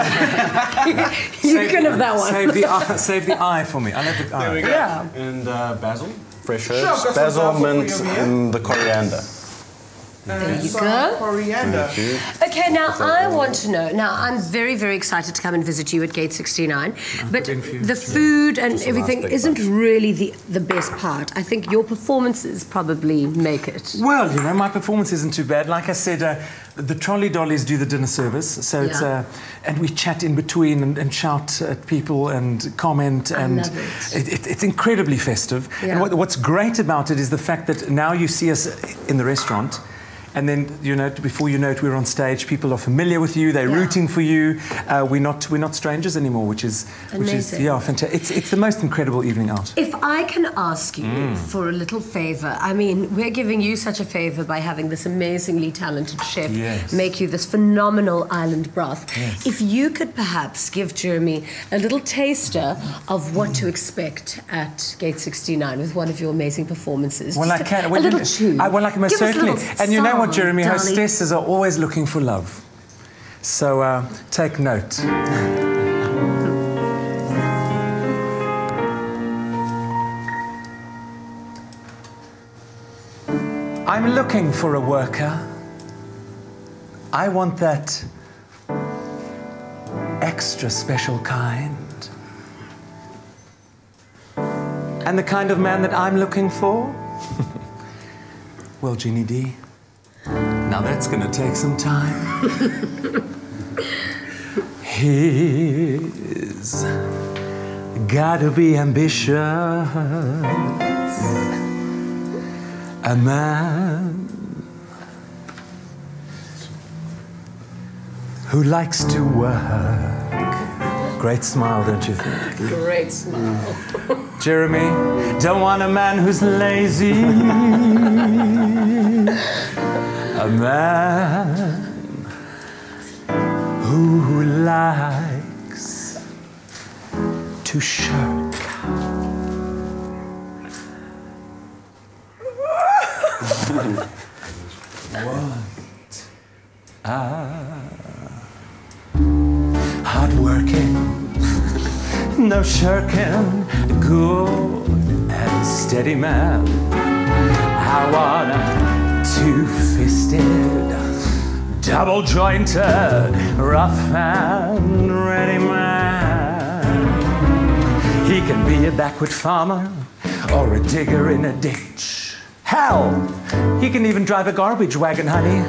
Speaker 1: You can have that one.
Speaker 4: Save the eye for me. I love the eye.
Speaker 2: There we go.
Speaker 1: Yeah.
Speaker 3: And basil, fresh
Speaker 2: Sure,
Speaker 3: herbs,
Speaker 2: I've got some
Speaker 3: basil,
Speaker 2: basil for
Speaker 3: mint,
Speaker 2: you over here.
Speaker 3: and the coriander.
Speaker 1: There you
Speaker 2: Some
Speaker 1: go.
Speaker 2: Coriander.
Speaker 3: Thank you.
Speaker 1: Okay, now I want to know. Now I'm very, very excited to come and visit you at Gate 69. But
Speaker 4: good for you.
Speaker 1: the food and
Speaker 3: a nice
Speaker 1: everything
Speaker 3: big
Speaker 1: isn't
Speaker 3: bunch.
Speaker 1: really the best part. I think your performances probably make it.
Speaker 4: Well, you know, my performance isn't too bad. Like I said, the trolley dollies do the dinner service, so it's
Speaker 1: Yeah.
Speaker 4: and we chat in between and shout at people and comment, and
Speaker 1: love it.
Speaker 4: it's incredibly festive.
Speaker 1: Yeah.
Speaker 4: And what's great about it is the fact that now you see us in the restaurant. And then, you know, before you know it, we're on stage. People are familiar with you. They're rooting for you. We're not strangers anymore, which is fantastic. It's the most incredible evening out.
Speaker 1: If I can ask you for a little favor, I mean, we're giving you such a favor by having this amazingly talented chef make you this phenomenal island broth.
Speaker 4: Yes.
Speaker 1: If you could perhaps give Jeremy a little taster of what to expect at Gate 69 with one of your amazing performances.
Speaker 4: Well,
Speaker 1: Just
Speaker 4: I can.
Speaker 1: a little chew.
Speaker 4: Most
Speaker 1: Give us a
Speaker 4: certainly.
Speaker 1: little
Speaker 4: And you know what,
Speaker 1: song,
Speaker 4: Jeremy?
Speaker 1: darling.
Speaker 4: Hostesses are always looking for love. So take note. I'm looking for a worker. I want that extra special kind. And the kind of man that I'm looking for? Well, Jeannie D, now that's gonna take some time. He's gotta be ambitious. A man who likes to work. Great smile, don't you think?
Speaker 1: Great smile.
Speaker 4: Jeremy, don't want a man who's lazy. A man who likes to shirk. Hard-working, no shirking, good and steady man. I want a two-fisted, double-jointed, rough and ready man. He can be a backward farmer or a digger in a ditch. Hell, he can even drive a garbage wagon, honey.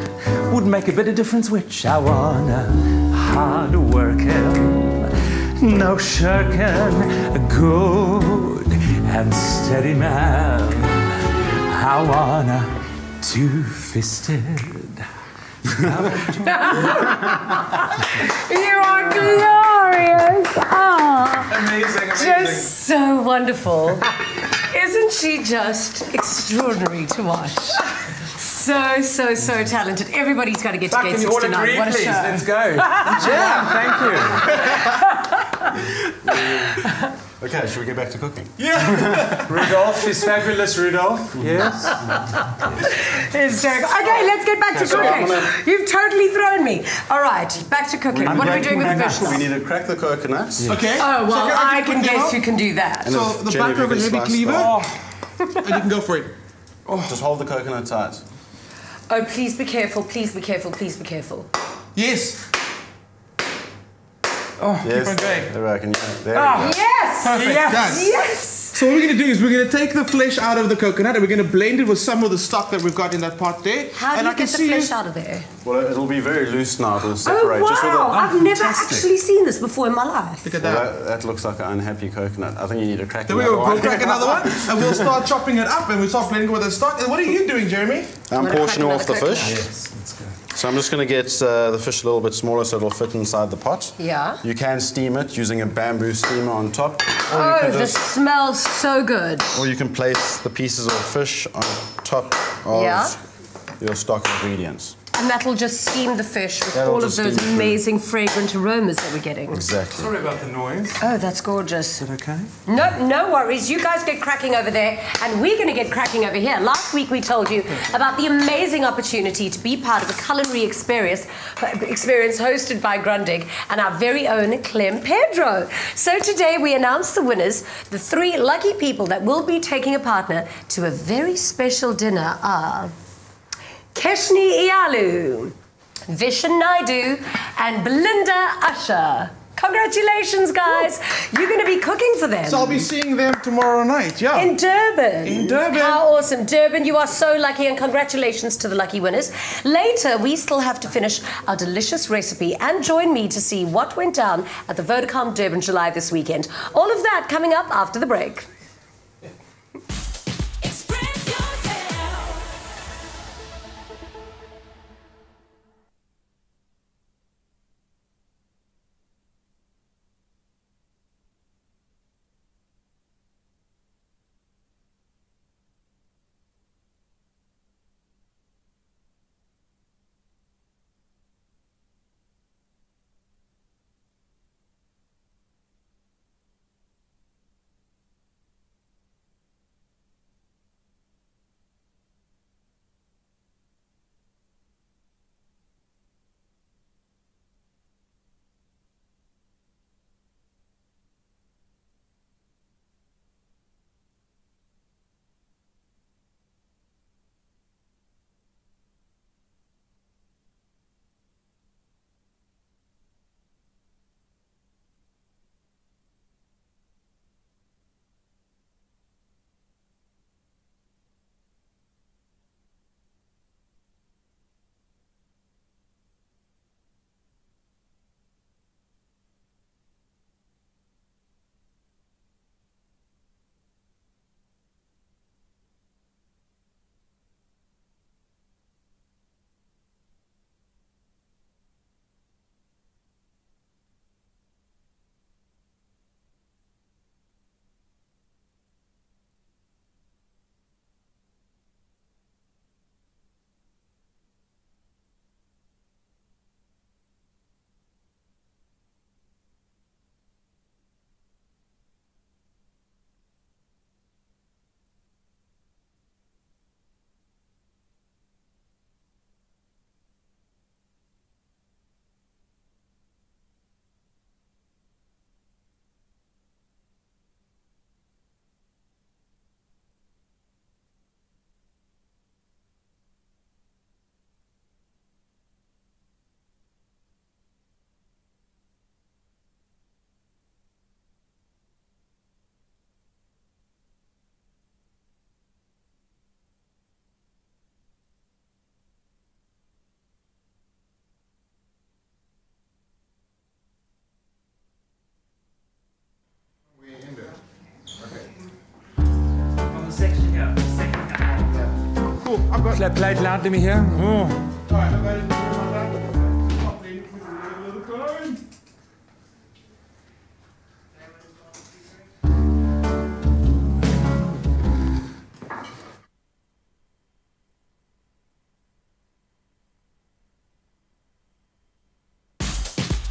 Speaker 4: Wouldn't make a bit of difference which. I want a hard-working, no shirking, a good and steady man. I want a two-fisted.
Speaker 1: You are glorious.
Speaker 2: Amazing.
Speaker 1: Just so wonderful. Isn't she just extraordinary to watch? So talented. Everybody's got to get to Gate 69. What a show.
Speaker 4: Let's go. Yeah, thank you.
Speaker 3: Okay, should we get back to cooking?
Speaker 4: Rudolph, she's fabulous, Rudolph. Yes.
Speaker 1: Hysterical. Okay, let's get back to
Speaker 3: so
Speaker 1: cooking. You've totally thrown me. All right, back to cooking.
Speaker 4: I'm
Speaker 1: What are we doing with the
Speaker 4: breaking
Speaker 1: fish
Speaker 4: my
Speaker 1: now?
Speaker 3: We need to crack the coconuts.
Speaker 2: Okay.
Speaker 1: Oh, well,
Speaker 2: So
Speaker 1: I can
Speaker 2: quickly
Speaker 1: guess
Speaker 2: out.
Speaker 1: who can do that.
Speaker 3: And
Speaker 2: So
Speaker 3: if
Speaker 2: the
Speaker 3: Jenny,
Speaker 2: back of a
Speaker 3: if you
Speaker 2: heavy
Speaker 3: can
Speaker 2: cleaver,
Speaker 3: slice
Speaker 2: and you can go for it.
Speaker 3: Just hold the coconut tight.
Speaker 1: Oh, please be careful, please be careful, please be careful.
Speaker 2: Yes.
Speaker 3: Yes,
Speaker 2: on going.
Speaker 3: there I can. There we go.
Speaker 1: Yes!
Speaker 2: Perfect.
Speaker 1: Yes!
Speaker 2: Done.
Speaker 1: Yes!
Speaker 2: So what we're going to do is we're going to take the flesh out of the coconut and we're going to blend it with some of the stock that we've got in that pot there.
Speaker 1: How do
Speaker 2: and
Speaker 1: you
Speaker 2: I can
Speaker 1: get the
Speaker 2: see
Speaker 1: flesh out of there?
Speaker 3: Well, it'll be very loose now. It'll
Speaker 1: Oh,
Speaker 3: separate. Just with
Speaker 1: wow! I've never
Speaker 2: fantastic.
Speaker 1: actually seen this before in my life.
Speaker 2: Look at
Speaker 3: well,
Speaker 2: that.
Speaker 3: that looks like an unhappy coconut. I think you need to crack
Speaker 2: There we
Speaker 3: another
Speaker 2: go.
Speaker 3: one.
Speaker 2: We'll crack another one and we'll start chopping it up and we'll start blending with the stock. And what are you doing, Jeremy?
Speaker 3: I'm
Speaker 1: gonna
Speaker 3: portioning
Speaker 1: crack
Speaker 3: off the
Speaker 1: another
Speaker 3: fish.
Speaker 4: Yes, let's go.
Speaker 3: So I'm just going to get the fish a little bit smaller so it'll fit inside the pot.
Speaker 1: Yeah.
Speaker 3: You can steam it using a bamboo steamer on top.
Speaker 1: Oh, this smells so good.
Speaker 3: Or you can place the pieces of fish on top of your stock ingredients.
Speaker 1: And that'll just steam the fish with
Speaker 3: That'll
Speaker 1: all of
Speaker 3: just
Speaker 1: those
Speaker 3: steam through.
Speaker 1: amazing fragrant aromas that we're getting.
Speaker 3: Exactly.
Speaker 4: Sorry about the noise.
Speaker 1: Oh, that's gorgeous.
Speaker 4: Is that okay?
Speaker 1: No worries. You guys get cracking over there, and we're going to get cracking over here. Last week we told you about the amazing opportunity to be part of a culinary experience hosted by Grundig and our very own Clem Pedro. So today we announce the winners. The 3 lucky people that will be taking a partner to a very special dinner are Keshni Iyalu, Vishen Naidu, and Belinda Usher. Congratulations, guys. You're going to be cooking for them.
Speaker 2: So I'll be seeing them tomorrow night, yeah.
Speaker 1: In Durban.
Speaker 2: In Durban.
Speaker 1: How awesome. Durban, you are so lucky, and congratulations to the lucky winners. Later, we still have to finish our delicious recipe and join me to see what went down at the Vodacom Durban July this weekend. All of that coming up after the break.
Speaker 6: Express yourself.
Speaker 2: Oh, I've got...
Speaker 4: Play it loud, let me hear. Oh.
Speaker 2: All right, I've got it. Stop playing with me a little time.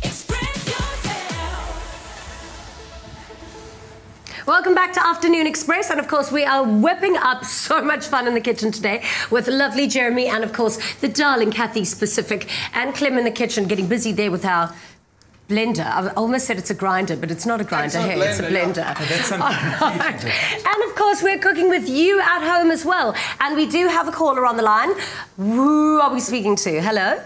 Speaker 6: Express yourself.
Speaker 1: Welcome back to Afternoon Express, and of course we are whipping up so much fun in the kitchen today with lovely Jeremy and of course the darling Cathy Specific and Clem in the kitchen getting busy there with our blender. I almost said it's a grinder, but it's not a grinder.
Speaker 2: not a
Speaker 1: Hey, it's a
Speaker 2: blender,
Speaker 1: blender.
Speaker 4: Oh, that's something
Speaker 1: All right. And of course we're cooking with you at home as well. And we do have a caller on the line. Who are we speaking to? Hello?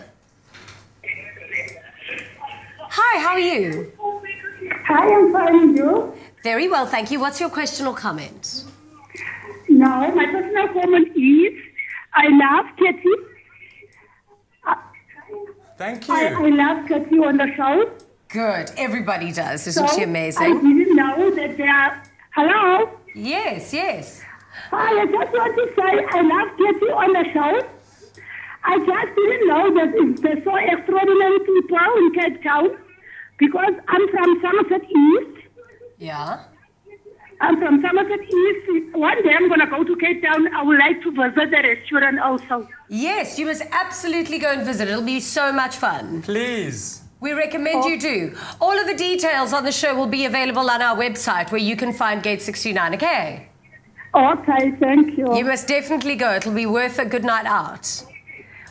Speaker 1: Hi, how are you?
Speaker 7: Hi, I'm fine, and you?
Speaker 1: Very well, thank you. What's your question or comment?
Speaker 7: No, my personal comment is I love Cathy.
Speaker 4: Thank
Speaker 7: I
Speaker 4: you.
Speaker 7: love Cathy on the show.
Speaker 1: Good. Everybody does. Isn't she
Speaker 7: I
Speaker 1: amazing?
Speaker 7: didn't know that they are... Hello?
Speaker 1: Yes, yes.
Speaker 7: Hi, I just want to say I love Cathy on the show. I just didn't know that they're so extraordinary people in Cape Town because I'm from Somerset East.
Speaker 1: Yeah.
Speaker 7: I'm from Somerset East. One day I'm going to go to Cape Town. I would like to visit the restaurant also.
Speaker 1: Yes, you must absolutely go and visit. It'll be so much fun.
Speaker 4: Please.
Speaker 1: We recommend you do. All of the details on the show will be available on our website where you can find Gate 69, okay?
Speaker 7: Okay, thank you.
Speaker 1: You must definitely go. It'll be worth a good night out.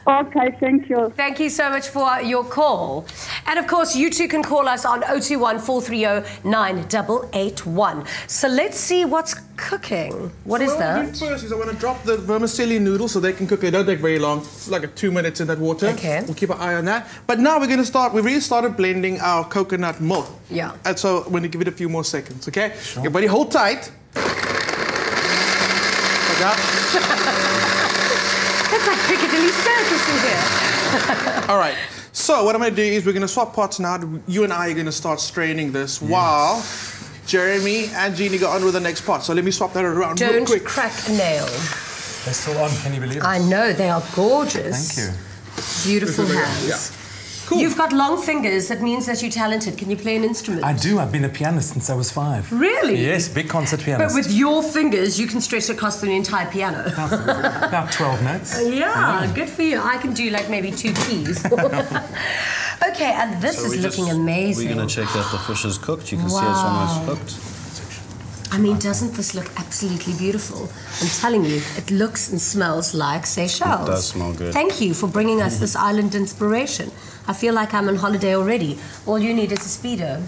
Speaker 7: Okay, thank you.
Speaker 1: Thank you so much for your call. And of course, you too can call us on 021-430-9881. So let's see what's cooking. What is
Speaker 2: What I want
Speaker 1: that?
Speaker 2: to do first is I want to drop the vermicelli noodles so they can cook. They don't take very long, like 2 minutes in that water.
Speaker 1: Okay.
Speaker 2: We'll keep an eye on that. But now we're going to start. We've already started blending our coconut milk.
Speaker 1: Yeah.
Speaker 2: And so we're going to give it a few more seconds, okay? Sure. Everybody hold tight. Like that.
Speaker 1: It's like Piccadilly Circus in here.
Speaker 2: All right. So what I'm going to do is we're going to swap pots now. You and I are going to start straining this while Jeremy and Jeannie go on with the next pot. So let me swap that around real
Speaker 1: Don't
Speaker 2: quick.
Speaker 1: crack a nail.
Speaker 4: They're still on, can you believe it?
Speaker 1: I know, they are gorgeous.
Speaker 4: Thank you.
Speaker 1: Beautiful hands.
Speaker 2: Yeah. Cool.
Speaker 1: You've got long fingers. That means that you're talented. Can you play an instrument?
Speaker 4: I do. I've been a pianist since I was 5.
Speaker 1: Really?
Speaker 4: Yes, big concert
Speaker 1: But
Speaker 4: pianist.
Speaker 1: with your fingers, you can stretch across the entire piano.
Speaker 4: About 12 notes.
Speaker 1: Yeah, good for you. I can do like maybe 2 keys. Okay, and this is looking amazing.
Speaker 3: We're going to check that the fish is cooked. You can see it's almost cooked.
Speaker 1: I mean, doesn't this look absolutely beautiful? I'm telling you, it looks and smells like Seychelles.
Speaker 3: It does smell good.
Speaker 1: Thank you for bringing us this island inspiration. I feel like I'm on holiday already. All you need is a Speedo.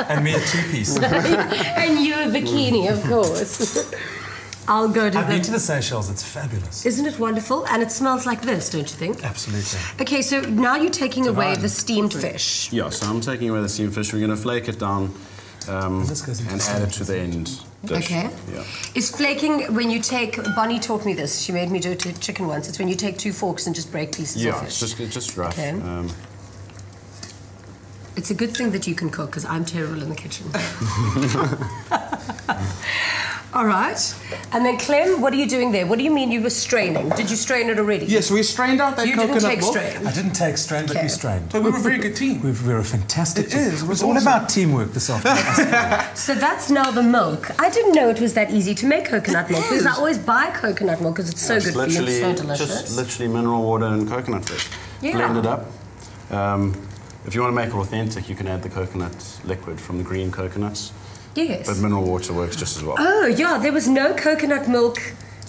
Speaker 4: And me a 2-piece.
Speaker 1: And you a bikini, of course. I'll go to
Speaker 4: I've been to the Seychelles. It's fabulous.
Speaker 1: Isn't it wonderful? And it smells like this, don't you think?
Speaker 4: Absolutely.
Speaker 1: Okay, so now you're taking away
Speaker 4: Divine.
Speaker 1: the steamed fish.
Speaker 3: Yeah, so I'm taking away the steamed fish. We're going to flake it down
Speaker 4: This goes into
Speaker 3: and
Speaker 4: the
Speaker 3: add it to the end dish.
Speaker 1: Okay.
Speaker 3: Yeah.
Speaker 1: Is flaking when you take... Bonnie taught me this. She made me do it to chicken once. It's when you take 2 forks and just break pieces
Speaker 3: Yeah,
Speaker 1: of
Speaker 3: it's
Speaker 1: fish.
Speaker 3: just rough.
Speaker 1: Okay. It's a good thing that you can cook because I'm terrible in the kitchen. All right. And then, Clem, what are you doing there? What do you mean you were straining? Did you strain it already?
Speaker 2: Yes, we strained out that
Speaker 1: You
Speaker 2: coconut
Speaker 1: didn't take
Speaker 2: milk.
Speaker 1: strain.
Speaker 4: I didn't take strain, but
Speaker 1: Okay.
Speaker 4: we strained.
Speaker 2: But we were a very good team.
Speaker 4: We're a fantastic
Speaker 2: It
Speaker 4: team.
Speaker 2: is. It was
Speaker 4: It's all
Speaker 2: awesome.
Speaker 4: about teamwork this afternoon.
Speaker 1: So that's now the milk. I didn't know it was that easy to make coconut milk because I
Speaker 2: is.
Speaker 1: always buy coconut milk because it's so
Speaker 3: It's
Speaker 1: good for you. It's so delicious.
Speaker 3: just literally mineral water and coconut fish.
Speaker 1: Yeah.
Speaker 3: Blend it up. If you want to make it authentic, you can add the coconut liquid from the green coconuts.
Speaker 1: Yes.
Speaker 3: But mineral water works just as well.
Speaker 1: Oh, yeah, there was no coconut milk,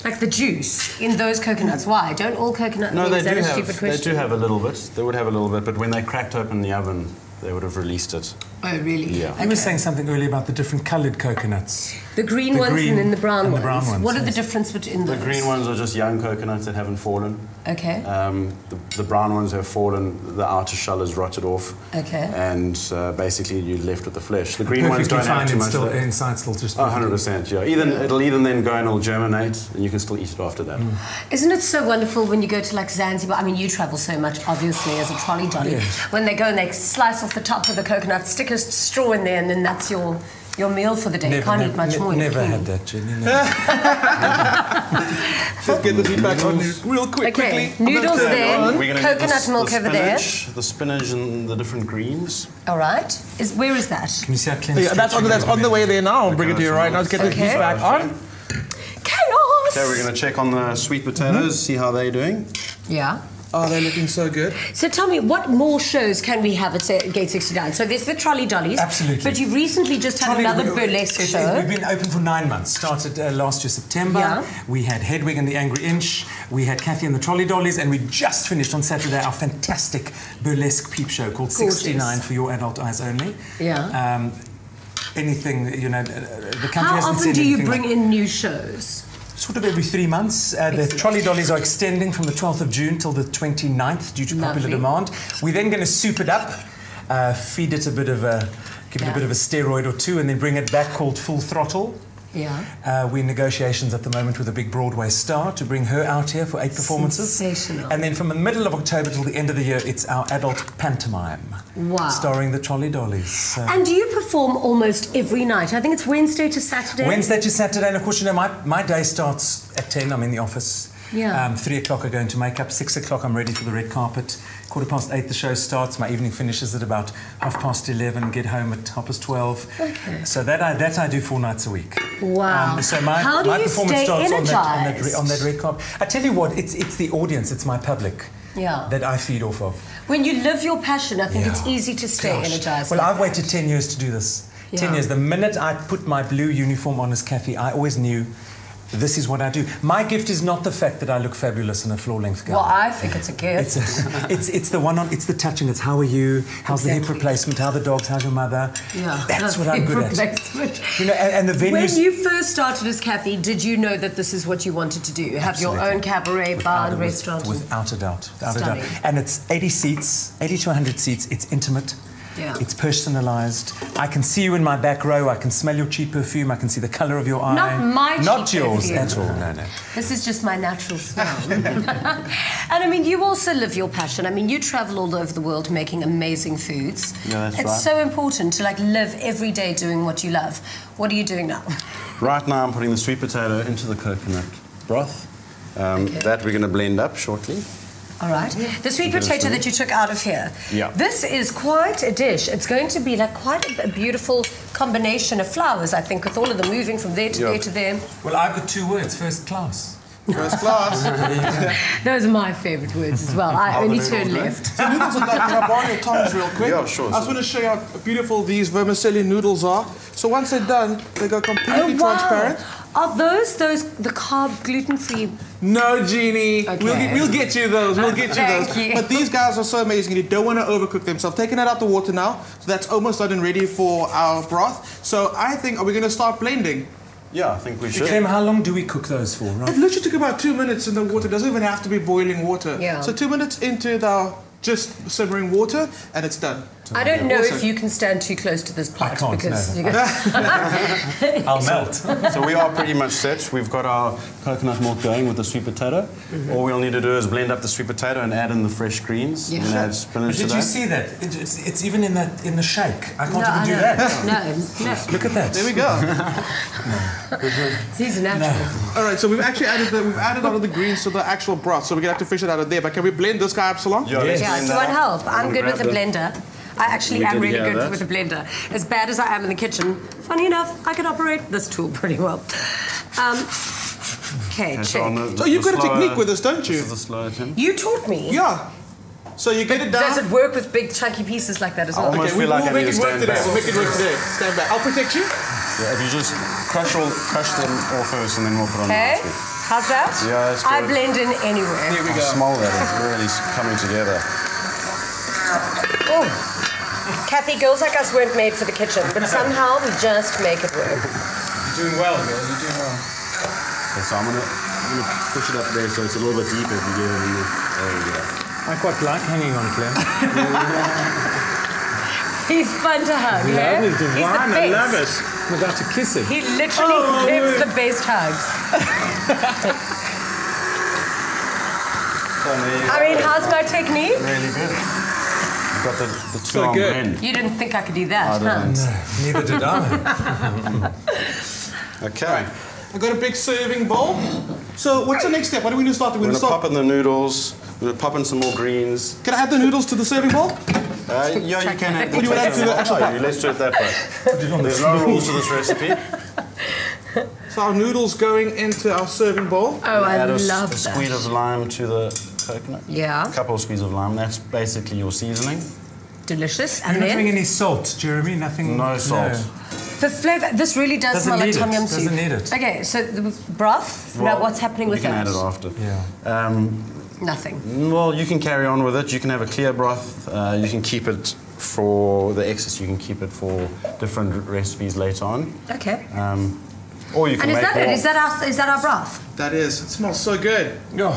Speaker 1: like the juice, in those coconuts. Why? Don't all coconut
Speaker 3: No,
Speaker 1: milk?
Speaker 3: they
Speaker 1: Is that
Speaker 3: do
Speaker 1: a
Speaker 3: have.
Speaker 1: stupid
Speaker 3: They
Speaker 1: question?
Speaker 3: do have a little bit. They would have a little bit, but when they cracked open the oven, they would have released it.
Speaker 1: Oh, really?
Speaker 3: Yeah.
Speaker 4: You were saying something earlier about the different coloured coconuts.
Speaker 1: The green
Speaker 4: The
Speaker 1: ones
Speaker 4: green
Speaker 1: and then the brown
Speaker 4: and
Speaker 1: ones.
Speaker 4: the brown ones,
Speaker 1: What are the
Speaker 4: yes.
Speaker 1: difference between
Speaker 3: The
Speaker 1: those?
Speaker 3: green ones are just young coconuts that haven't fallen.
Speaker 1: Okay.
Speaker 3: The brown ones have fallen. The outer shell is rotted off.
Speaker 1: Okay.
Speaker 3: And basically, you're left with the flesh. The green ones
Speaker 4: Perfectly
Speaker 3: don't have
Speaker 4: fine.
Speaker 3: too
Speaker 4: It's
Speaker 3: much.
Speaker 4: still
Speaker 3: of that.
Speaker 4: inside, still just.
Speaker 3: Oh, 100%, yeah. It'll even then go and it'll germinate, and you can still eat it after that.
Speaker 1: Isn't it so wonderful when you go to like Zanzibar? I mean, you travel so much, obviously, as a trolley dolly.
Speaker 4: Yes.
Speaker 1: When they go and they slice off the top of the coconut, stick a straw in there, and then that's your Your meal for the day. Can't eat much more.
Speaker 4: Never had that, Jenny. Never.
Speaker 2: Let's get the feedback on real quickly.
Speaker 1: Noodles there.
Speaker 3: We're gonna
Speaker 1: Coconut
Speaker 3: get
Speaker 1: milk
Speaker 3: the
Speaker 1: over there.
Speaker 3: The spinach and the different greens.
Speaker 1: All right. Where is that?
Speaker 4: Can you see how clean?
Speaker 2: Yeah, that's on the way there now. I'll bring it to you right now. Let's get the feedback on.
Speaker 1: Chaos.
Speaker 3: Okay, we're going to check on the sweet potatoes, see how they're doing.
Speaker 1: Yeah.
Speaker 2: Oh, they're looking so good.
Speaker 1: So tell me, what more shows can we have at Gate 69? So there's the Trolley Dollies.
Speaker 4: Absolutely.
Speaker 1: But you recently just had another burlesque show.
Speaker 4: We've been open for 9 months. Started last year, September.
Speaker 1: Yeah.
Speaker 4: We had Hedwig and the Angry Inch. We had Cathy and the Trolley Dollies. And we just finished on Saturday our fantastic burlesque peep show called 69 for your adult eyes only.
Speaker 1: Yeah.
Speaker 4: Anything, the country
Speaker 1: How
Speaker 4: hasn't
Speaker 1: often
Speaker 4: seen
Speaker 1: do you
Speaker 4: anything
Speaker 1: bring
Speaker 4: like-
Speaker 1: in new shows?
Speaker 4: Sort of every 3 months. The Trolley Dollies are extending from the 12th of June till the 29th due to popular demand. We're then going to soup it up, feed it a bit of give it a bit of a steroid or two, and then bring it back called Full Throttle.
Speaker 1: Yeah.
Speaker 4: We're in negotiations at the moment with a big Broadway star to bring her out here for 8 performances.
Speaker 1: Sensational.
Speaker 4: And then from the middle of October till the end of the year, it's our adult pantomime.
Speaker 1: Wow.
Speaker 4: Starring the Trolley Dollies. So
Speaker 1: And do you perform almost every night? I think it's Wednesday to Saturday.
Speaker 4: Wednesday to Saturday, and of course, my day starts at 10. I'm in the office.
Speaker 1: Yeah.
Speaker 4: 3 o'clock I go into makeup. 6 o'clock I'm ready for the red carpet. 8:15 the show starts. My evening finishes at about 11:30. Get home at 12:30.
Speaker 1: Okay.
Speaker 4: So that I do 4 nights a week.
Speaker 1: Wow.
Speaker 4: So my
Speaker 1: How do you
Speaker 4: performance
Speaker 1: stay
Speaker 4: starts
Speaker 1: energized?
Speaker 4: on that red carpet. I tell you what, it's the audience, it's my public.
Speaker 1: Yeah.
Speaker 4: That I feed off of.
Speaker 1: When you live your passion, I think
Speaker 4: Yeah.
Speaker 1: it's easy to stay
Speaker 4: Gosh.
Speaker 1: energized.
Speaker 4: Well,
Speaker 1: like
Speaker 4: I've waited 10 years to do this. 10
Speaker 1: Yeah.
Speaker 4: years. The minute I put my blue uniform on as Cathy, I always knew this is what I do. My gift is not the fact that I look fabulous in a floor-length gown.
Speaker 1: Well, I think it's a gift.
Speaker 4: It's the one on. It's the touching. It's how are you? How's the hip replacement? How are the dogs? How's your mother?
Speaker 1: Yeah,
Speaker 4: That's what I'm good at.
Speaker 1: replacement.
Speaker 4: And the venues.
Speaker 1: When you first started as Cathy, did you know that this is what you wanted to do? Have your
Speaker 4: Absolutely.
Speaker 1: own cabaret, bar, and restaurant?
Speaker 4: Without a doubt. Without a doubt.
Speaker 1: Stunning.
Speaker 4: And it's 80 seats, 80 to 100 seats. It's intimate.
Speaker 1: Yeah.
Speaker 4: It's personalised. I can see you in my back row. I can smell your cheap perfume. I can see the colour of your eye.
Speaker 1: Not my
Speaker 4: Not
Speaker 1: cheap
Speaker 4: yours
Speaker 1: perfume.
Speaker 4: at all. No.
Speaker 1: This is just my natural smell. And I mean, you also live your passion. I mean, you travel all over the world making amazing foods.
Speaker 3: Yeah, that's
Speaker 1: it's
Speaker 3: right.
Speaker 1: so important to live every day doing what you love. What are you doing now?
Speaker 3: Right now I'm putting the sweet potato into the coconut broth. That we're going to blend up shortly.
Speaker 1: All right. The sweet potato that you took out of here.
Speaker 3: Yeah.
Speaker 1: This is quite a dish. It's going to be quite a beautiful combination of flowers, I think, with all of them moving from there to there to there.
Speaker 4: Well, I've got 2 words. First class.
Speaker 2: First class.
Speaker 1: Those are my favourite words as well. I only turn left.
Speaker 2: So noodles are done. Can I borrow your tongs real quick?
Speaker 3: Yeah, sure.
Speaker 2: I just want to show you how beautiful these vermicelli noodles are. So once they're done, they go completely transparent.
Speaker 1: Are those the carb gluten-free?
Speaker 2: No, Jeannie.
Speaker 1: Okay.
Speaker 2: We'll get you those. We'll get you
Speaker 1: Thank
Speaker 2: those.
Speaker 1: you.
Speaker 2: But these guys are so amazing. You don't want to overcook them. So I've taken it out the water now. So that's almost done and ready for our broth. So I think, are we going to start blending?
Speaker 3: Yeah, I think we should.
Speaker 4: Clem, how long do we cook those for?
Speaker 2: It
Speaker 4: Right?
Speaker 2: literally took about 2 minutes in the water. It doesn't even have to be boiling water.
Speaker 1: Yeah.
Speaker 2: So 2 minutes into the just simmering water, and it's done.
Speaker 1: I don't know
Speaker 2: Awesome.
Speaker 1: if you can stand too close to this pot
Speaker 4: can't,
Speaker 1: because
Speaker 4: no.
Speaker 1: you're gonna...
Speaker 4: I'll melt.
Speaker 3: So we are pretty much set. We've got our coconut milk going with the sweet potato. All we'll need to do is blend up the sweet potato and add in the fresh greens.
Speaker 1: Yeah.
Speaker 3: And add spinach to
Speaker 4: Did
Speaker 3: that.
Speaker 4: you see that? It's even in the shake. I can't
Speaker 1: No, I
Speaker 4: even do
Speaker 1: know.
Speaker 4: that.
Speaker 1: No.
Speaker 4: Look at that.
Speaker 2: There we go.
Speaker 1: These are natural.
Speaker 2: All right, so we've actually added all of the greens to the actual broth, so we're gonna have to fish it out of there. But can we blend this guy up so long?
Speaker 3: Yeah, let's
Speaker 1: Yeah,
Speaker 3: blend
Speaker 1: do you
Speaker 3: that
Speaker 1: want
Speaker 3: up.
Speaker 1: help? I'm good with the blender. I actually
Speaker 3: We
Speaker 1: am
Speaker 3: did
Speaker 1: really
Speaker 3: hear
Speaker 1: good
Speaker 3: that.
Speaker 1: with the blender. As bad as I am in the kitchen, funny enough, I can operate this tool pretty well. Okay,
Speaker 3: So on
Speaker 1: check.
Speaker 3: the-
Speaker 2: So you've
Speaker 3: the
Speaker 2: got a
Speaker 3: slower-
Speaker 2: technique with this, don't you?
Speaker 3: This is the slower tin.
Speaker 1: You taught me.
Speaker 2: Yeah. So you get it down.
Speaker 1: Does it work with big chunky pieces like that as well?
Speaker 3: almost
Speaker 2: Okay,
Speaker 3: feel like
Speaker 2: we'll
Speaker 3: I
Speaker 2: make
Speaker 3: need
Speaker 2: it
Speaker 3: to
Speaker 2: work
Speaker 3: stand
Speaker 2: today.
Speaker 3: back.
Speaker 2: We'll make it work today. Stand back. I'll protect you.
Speaker 3: Yeah, if you just crush them all first and then we'll put on
Speaker 1: Okay,
Speaker 3: the
Speaker 1: how's that?
Speaker 3: Yeah, that's
Speaker 1: I
Speaker 3: good.
Speaker 1: blend in anywhere.
Speaker 2: Here we go.
Speaker 3: Smell that. It's really coming together.
Speaker 1: Oh, Cathy, girls like us weren't made for the kitchen, but somehow we just make it work.
Speaker 4: You're doing well, girl. You're doing well.
Speaker 3: Okay, so I'm gonna push it up there so it's a little bit deeper if you get it in there. There we go.
Speaker 4: I quite like hanging on, Clem.
Speaker 1: He's fun to hug, yeah?
Speaker 4: Lovely,
Speaker 1: He's the
Speaker 4: divine. I love
Speaker 1: best.
Speaker 4: it. I'm about to kiss him.
Speaker 1: He literally gives the best hugs. I mean, how's my technique?
Speaker 3: Really good. you've got the two
Speaker 2: So
Speaker 3: arm
Speaker 2: good.
Speaker 3: blend.
Speaker 1: You didn't think I could do that,
Speaker 3: I didn't.
Speaker 4: Neither did I.
Speaker 3: Okay.
Speaker 2: I've got a big serving bowl. So what's the next step? What are we going to start? We're
Speaker 3: We're
Speaker 2: going to
Speaker 3: going to
Speaker 2: start.
Speaker 3: pop in the noodles. We're going to pop in some more greens.
Speaker 2: Can I add the noodles to the serving bowl?
Speaker 3: Yeah, you can add.
Speaker 2: What do you want to add to the actual pot?
Speaker 3: Let's do it that way. There's no rules to this recipe.
Speaker 2: So our noodles going into our serving bowl.
Speaker 1: Oh, I
Speaker 3: Add a
Speaker 1: love that.
Speaker 3: squeeze of lime to the coconut.
Speaker 1: Yeah.
Speaker 3: A couple of squeezes of lime. That's basically your seasoning.
Speaker 1: Delicious.
Speaker 4: You're
Speaker 1: And
Speaker 4: not doing
Speaker 1: then
Speaker 4: any salt, Jeremy? Nothing?
Speaker 3: No salt.
Speaker 1: the flavour, this really does
Speaker 4: Doesn't
Speaker 1: smell like
Speaker 4: need it.
Speaker 1: tom yum soup.
Speaker 4: Doesn't need it.
Speaker 1: Okay, so the broth, now
Speaker 3: Well,
Speaker 1: what's happening with
Speaker 3: You can
Speaker 1: that?
Speaker 3: add it after.
Speaker 4: Yeah.
Speaker 1: Nothing.
Speaker 3: Well, you can carry on with it. You can have a clear broth. You can keep it for the excess. You can keep it for different recipes later on.
Speaker 1: Okay.
Speaker 3: Or you can
Speaker 1: And is
Speaker 3: make
Speaker 1: that it?
Speaker 3: more.
Speaker 1: Is that our broth?
Speaker 2: That is. It smells so good.
Speaker 4: Oh,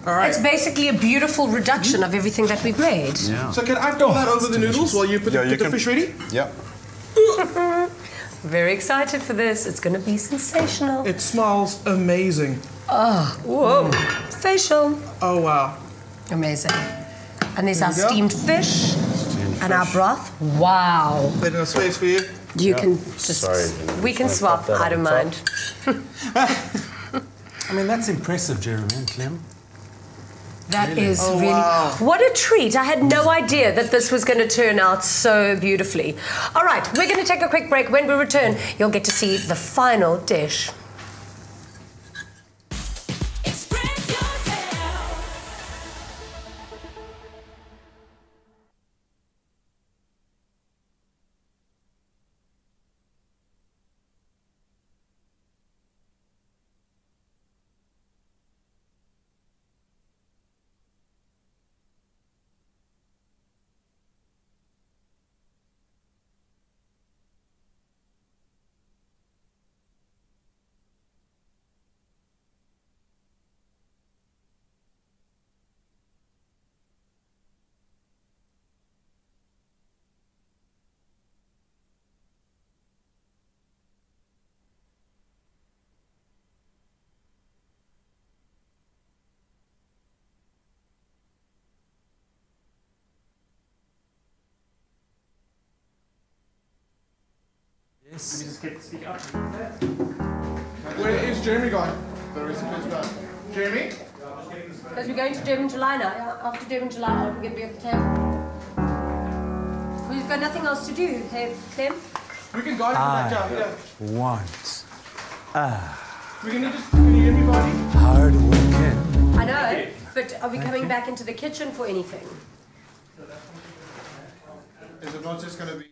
Speaker 2: All right.
Speaker 1: It's basically a beautiful reduction of everything that we've made.
Speaker 3: Yeah.
Speaker 2: So can I pour that over the noodles while you put,
Speaker 3: Yeah,
Speaker 2: the,
Speaker 3: you
Speaker 2: get the
Speaker 3: can-
Speaker 2: fish ready?
Speaker 3: Yep.
Speaker 1: Very excited for this. It's going to be sensational.
Speaker 2: It smells amazing.
Speaker 1: Whoa. Facial.
Speaker 2: Oh wow.
Speaker 1: Amazing. And there's our
Speaker 2: you go.
Speaker 1: steamed fish and our broth. Wow.
Speaker 2: Put in a space for you.
Speaker 1: You can just...
Speaker 3: Sorry.
Speaker 1: We can
Speaker 3: Just
Speaker 1: swap.
Speaker 3: pop that
Speaker 1: I don't
Speaker 3: on
Speaker 1: mind.
Speaker 4: I mean, that's impressive, Jeremy and Clem.
Speaker 1: That is
Speaker 2: Oh,
Speaker 1: really...
Speaker 2: wow.
Speaker 1: What a treat. I had no idea that this was going to turn out so beautifully. All right, we're going to take a quick break. When we return, you'll get to see the final dish.
Speaker 6: Express yourself.
Speaker 4: Yes.
Speaker 2: Where is Jeremy gone? The recipe's gone. Jeremy?
Speaker 1: Because we're going to Durban July now. After Durban July, we're going to be at the table. We've got nothing else to do, hey, Clem?
Speaker 2: We can guide you from that job, yeah.
Speaker 4: Want
Speaker 2: We can just, can you hear me, buddy?
Speaker 4: hard working.
Speaker 1: I know, but are we coming back into the kitchen for anything?
Speaker 2: Is it not just going to be...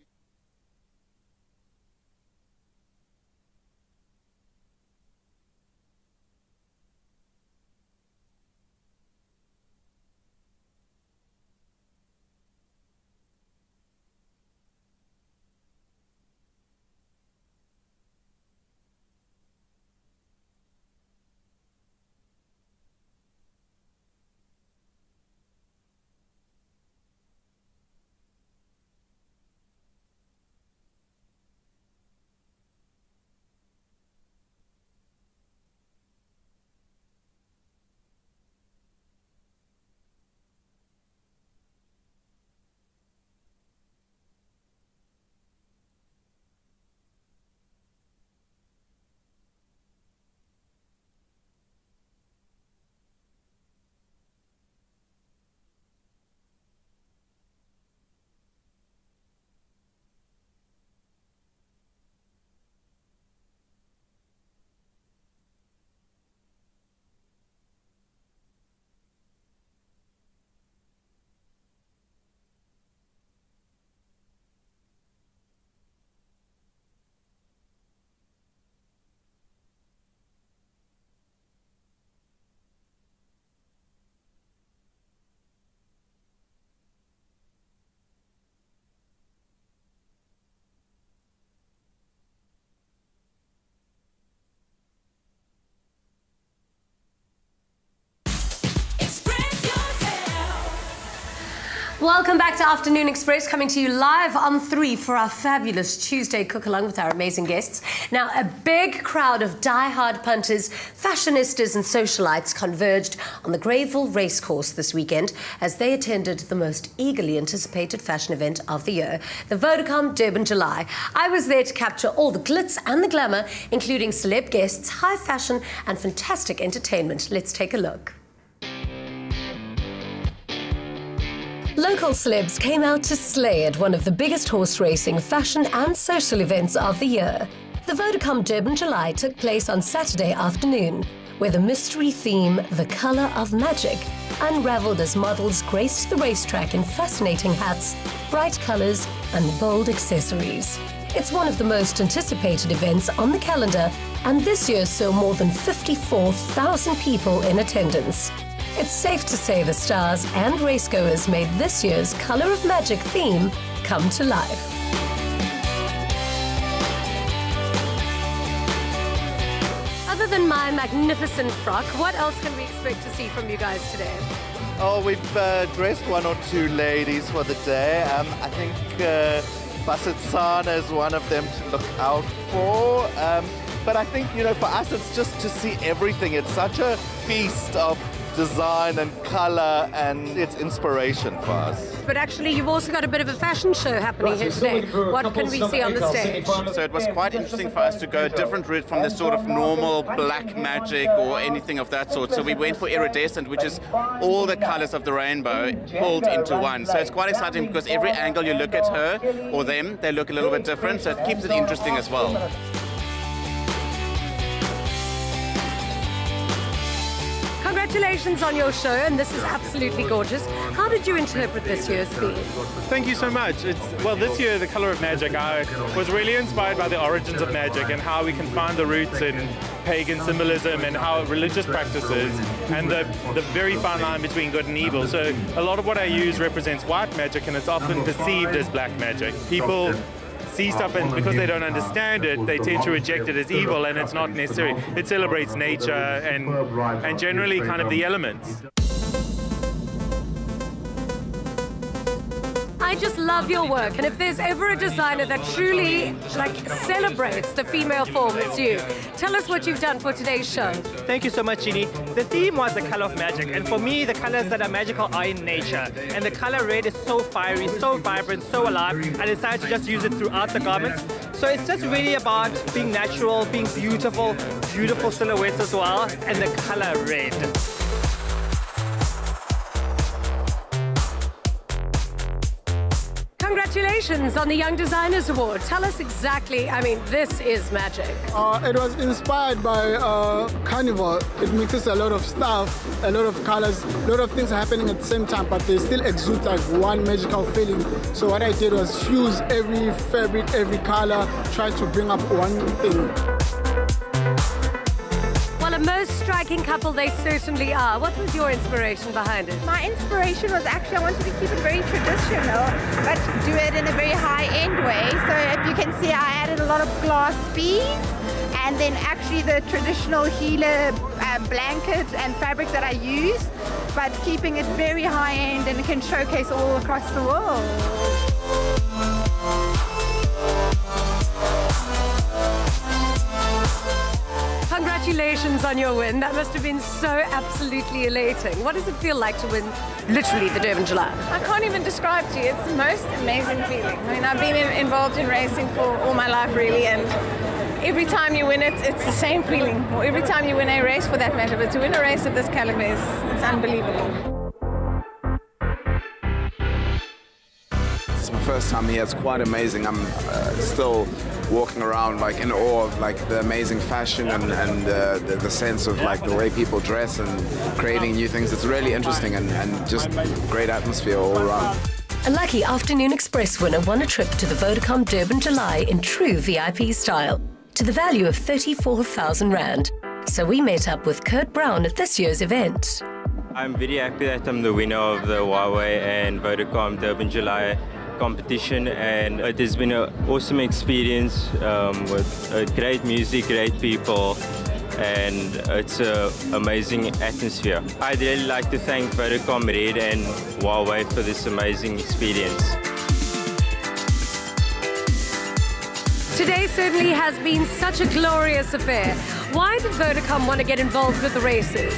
Speaker 1: Welcome back to Afternoon Express, coming to you live on 3 for our fabulous Tuesday cook along with our amazing guests. Now, a big crowd of die-hard punters, fashionistas and socialites converged on the Greyville Racecourse this weekend as they attended the most eagerly anticipated fashion event of the year, the Vodacom Durban July. I was there to capture all the glitz and the glamour, including celeb guests, high fashion and fantastic entertainment. Let's take a look. Local celebs came out to slay at one of the biggest horse racing, fashion and social events of the year. The Vodacom Durban July took place on Saturday afternoon, where the mystery theme, the colour of magic, unravelled as models graced the racetrack in fascinating hats, bright colours and bold accessories. It's one of the most anticipated events on the calendar, and this year saw more than 54,000 people in attendance. It's safe to say the stars and racegoers made this year's Colour of Magic theme come to life. Other than my magnificent frock, what else can we expect to see from you guys today?
Speaker 8: Oh, we've dressed one or two ladies for the day. I think Basset Sana is one of them to look out for. But I think, you know, for us, it's just to see everything. It's such a feast of design and color, and it's inspiration for us.
Speaker 1: But actually, you've also got a bit of a fashion show happening here today. What can we see on the stage?
Speaker 9: So it was quite interesting for us to go a different route from the sort of normal black magic or anything of that sort. So we went for iridescent, which is all the colors of the rainbow pulled into one. So it's quite exciting because every angle you look at her or them, they look a little bit different. So it keeps it interesting as well.
Speaker 1: Congratulations on your show, and this is absolutely gorgeous. How did you interpret this year's theme?
Speaker 10: Thank you so much. Well, this year, the Colour of Magic, I was really inspired by the origins of magic and how we can find the roots in pagan symbolism and how religious practices and the very fine line between good and evil. So a lot of what I use represents white magic, and it's often perceived as black magic. People see stuff, and because they don't understand it, they tend to reject it as evil, and it's not necessary. It celebrates nature and generally kind of the elements.
Speaker 1: I just love your work, and if there's ever a designer that truly celebrates the female form, it's you. Tell us what you've done for today's show.
Speaker 11: Thank you so much, Jeannie. The theme was the color of magic, and for me, the colors that are magical are in nature. And the color red is so fiery, so vibrant, so alive. I decided to just use it throughout the garments. So it's just really about being natural, being beautiful, beautiful silhouettes as well, and the color red.
Speaker 1: Congratulations on the Young Designers Award. Tell us exactly, I mean, this is magic.
Speaker 12: It was inspired by Carnival. It mixes a lot of stuff, a lot of colors, a lot of things happening at the same time, but they still exude like one magical feeling. So what I did was fuse every fabric, every color, try to bring up one thing.
Speaker 1: Well, a most striking couple they certainly are. What was your inspiration behind it?
Speaker 13: My inspiration was actually I wanted to keep it very traditional, but do it in a very high-end way. So if you can see, I added a lot of glass beads, and then actually the traditional Gila blanket and fabric that I used, but keeping it very high-end, and it can showcase all across the world.
Speaker 1: Congratulations on your win. That must have been so absolutely elating. What does it feel like to win literally the Durban July?
Speaker 14: I can't even describe to you. It's the most amazing feeling. I mean, I've been involved in racing for all my life, really, and every time you win it, it's the same feeling. Or every time you win a race, for that matter. But to win a race of this caliber it's unbelievable.
Speaker 15: It's my first time here. It's quite amazing. I'm still walking around like in awe of like the amazing fashion and the sense of like the way people dress and creating new things. It's really interesting and just great atmosphere all around.
Speaker 1: A lucky Afternoon Express winner won a trip to the Vodacom Durban July in true VIP style to the value of 34,000 Rand. So we met up with Kurt Brown at this year's event.
Speaker 16: I'm very happy that I'm the winner of the Huawei and Vodacom Durban July competition, and it has been an awesome experience with great music, great people, and it's an amazing atmosphere. I'd really like to thank Vodacom Red and Huawei for this amazing experience.
Speaker 1: Today certainly has been such a glorious affair. Why did Vodacom want to get involved with the races?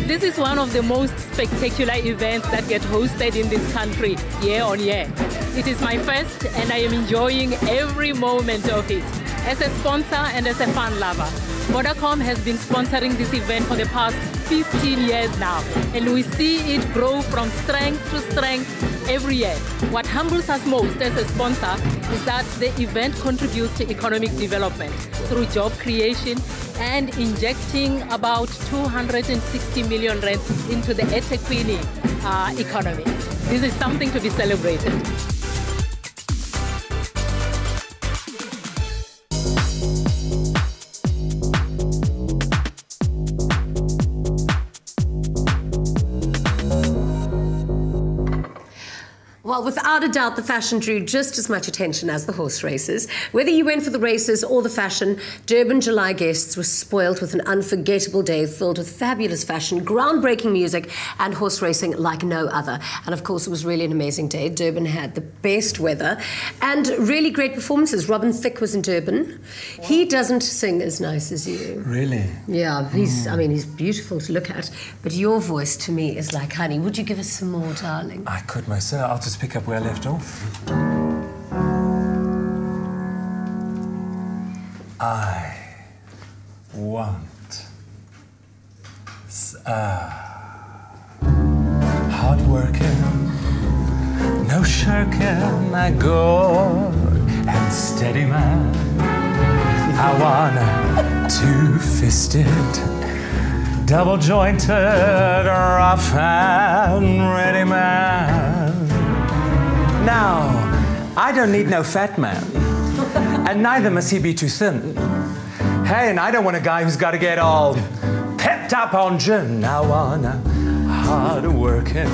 Speaker 17: This is one of the most spectacular events that get hosted in this country year on year. It is my first and I am enjoying every moment of it. As a sponsor and as a fan lover, Vodacom has been sponsoring this event for the past 15 years now, and we see it grow from strength to strength every year. What humbles us most as a sponsor is that the event contributes to economic development through job creation and injecting about 260 million rand into the eThekwini economy. This is something to be celebrated.
Speaker 1: Well, without a doubt, the fashion drew just as much attention as the horse races. Whether you went for the races or the fashion, Durban July guests were spoiled with an unforgettable day filled with fabulous fashion, groundbreaking music, and horse racing like no other. And of course, it was really an amazing day. Durban had the best weather and really great performances. Robin Thicke was in Durban. He doesn't sing as nice as you.
Speaker 4: Really?
Speaker 1: Yeah, he's beautiful to look at. But your voice to me is like honey. Would you give us some more, darling?
Speaker 4: I could myself. I'll just pick up where I left off. I want hard working, no shirking, a good and steady man. I want a two-fisted, double-jointed, rough and ready man. Now, I don't need no fat man, and neither must he be too thin. Hey, and I don't want a guy who's got to get all pepped up on gin. I want a hard working,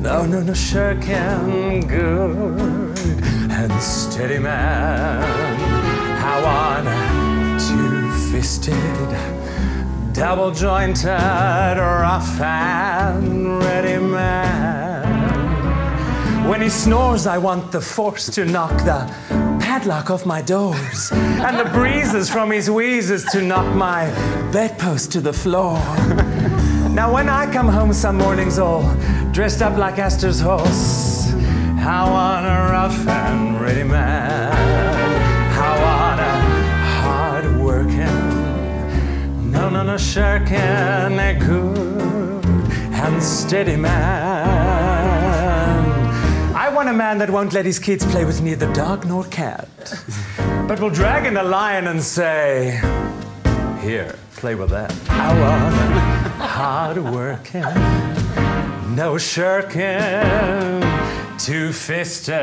Speaker 4: no shirking, good and steady man. I want a two-fisted, double-jointed, rough and ready man. When he snores, I want the force to knock the padlock off my doors, and the breezes from his wheezes to knock my bedpost to the floor. Now when I come home some mornings all dressed up like Astor's horse, I want a rough and ready man. I want a hard working, no shirking, a good and steady man. I want a man that won't let his kids play with neither dog nor cat, but will drag in a lion and say, here, play with that. I want a hard working, no shirking, two-fisted,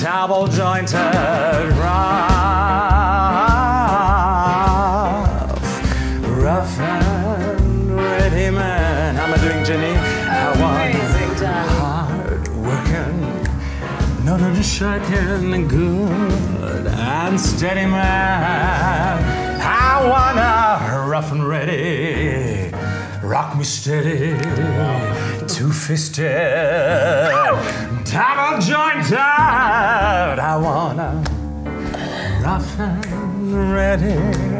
Speaker 4: double-jointed, rough and ready man. How am I doing, Jenny? I want hard working, no shirking, good and steady man. I want a rough and ready, rock me steady, two-fisted, double-jointed. I want a rough and ready,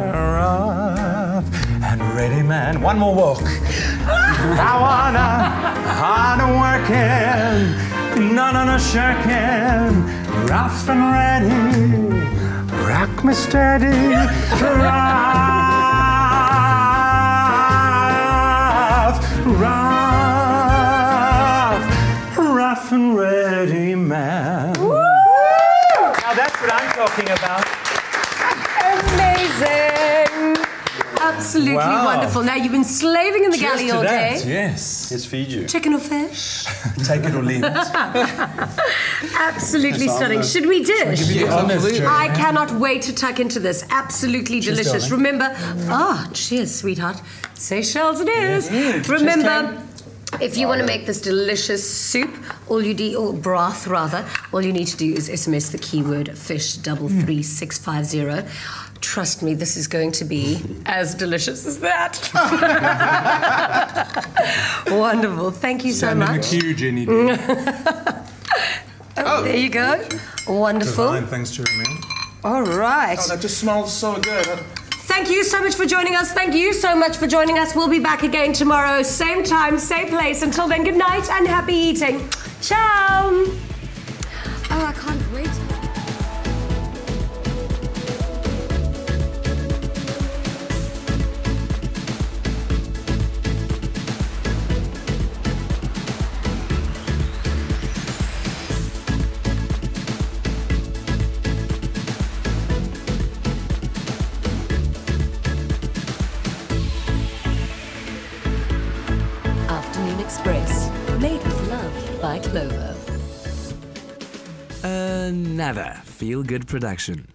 Speaker 4: rough and ready man. One more walk. I want a hard-working, no shirking, rough and ready, rock me steady, rough and ready man. Woo! Now that's what I'm talking about.
Speaker 1: Amazing. Absolutely wonderful. Now, you've been slaving in the
Speaker 4: Cheers
Speaker 1: galley
Speaker 4: to
Speaker 1: all
Speaker 4: that.
Speaker 1: day.
Speaker 4: Yes.
Speaker 3: Let's feed you.
Speaker 1: Chicken or fish?
Speaker 4: Take it or leave it.
Speaker 1: Absolutely
Speaker 3: Yes,
Speaker 1: stunning.
Speaker 3: I'm
Speaker 1: Should we dish?
Speaker 2: Yes, absolutely.
Speaker 1: I cannot wait to tuck into this. Absolutely
Speaker 4: Cheers,
Speaker 1: delicious.
Speaker 4: darling.
Speaker 1: Remember, cheers, sweetheart. Seychelles it is.
Speaker 4: Cheers,
Speaker 1: Remember, if you want to make this delicious soup, or broth rather, all you need to do is SMS the keyword fish 33650. Trust me, this is going to be as delicious as that. Wonderful. Thank you so
Speaker 4: Stand in
Speaker 1: much.
Speaker 4: the queue, Jenny.
Speaker 1: There you go. Wonderful.
Speaker 4: Divine, thanks, Jeremy.
Speaker 1: All right.
Speaker 2: Oh, that just smells so good.
Speaker 1: Thank you so much for joining us. Thank you so much for joining us. We'll be back again tomorrow, same time, same place. Until then, good night and happy eating. Ciao. Oh, I can't wait.
Speaker 18: Afternoon Express, made with love by Clover.
Speaker 19: Another feel-good production.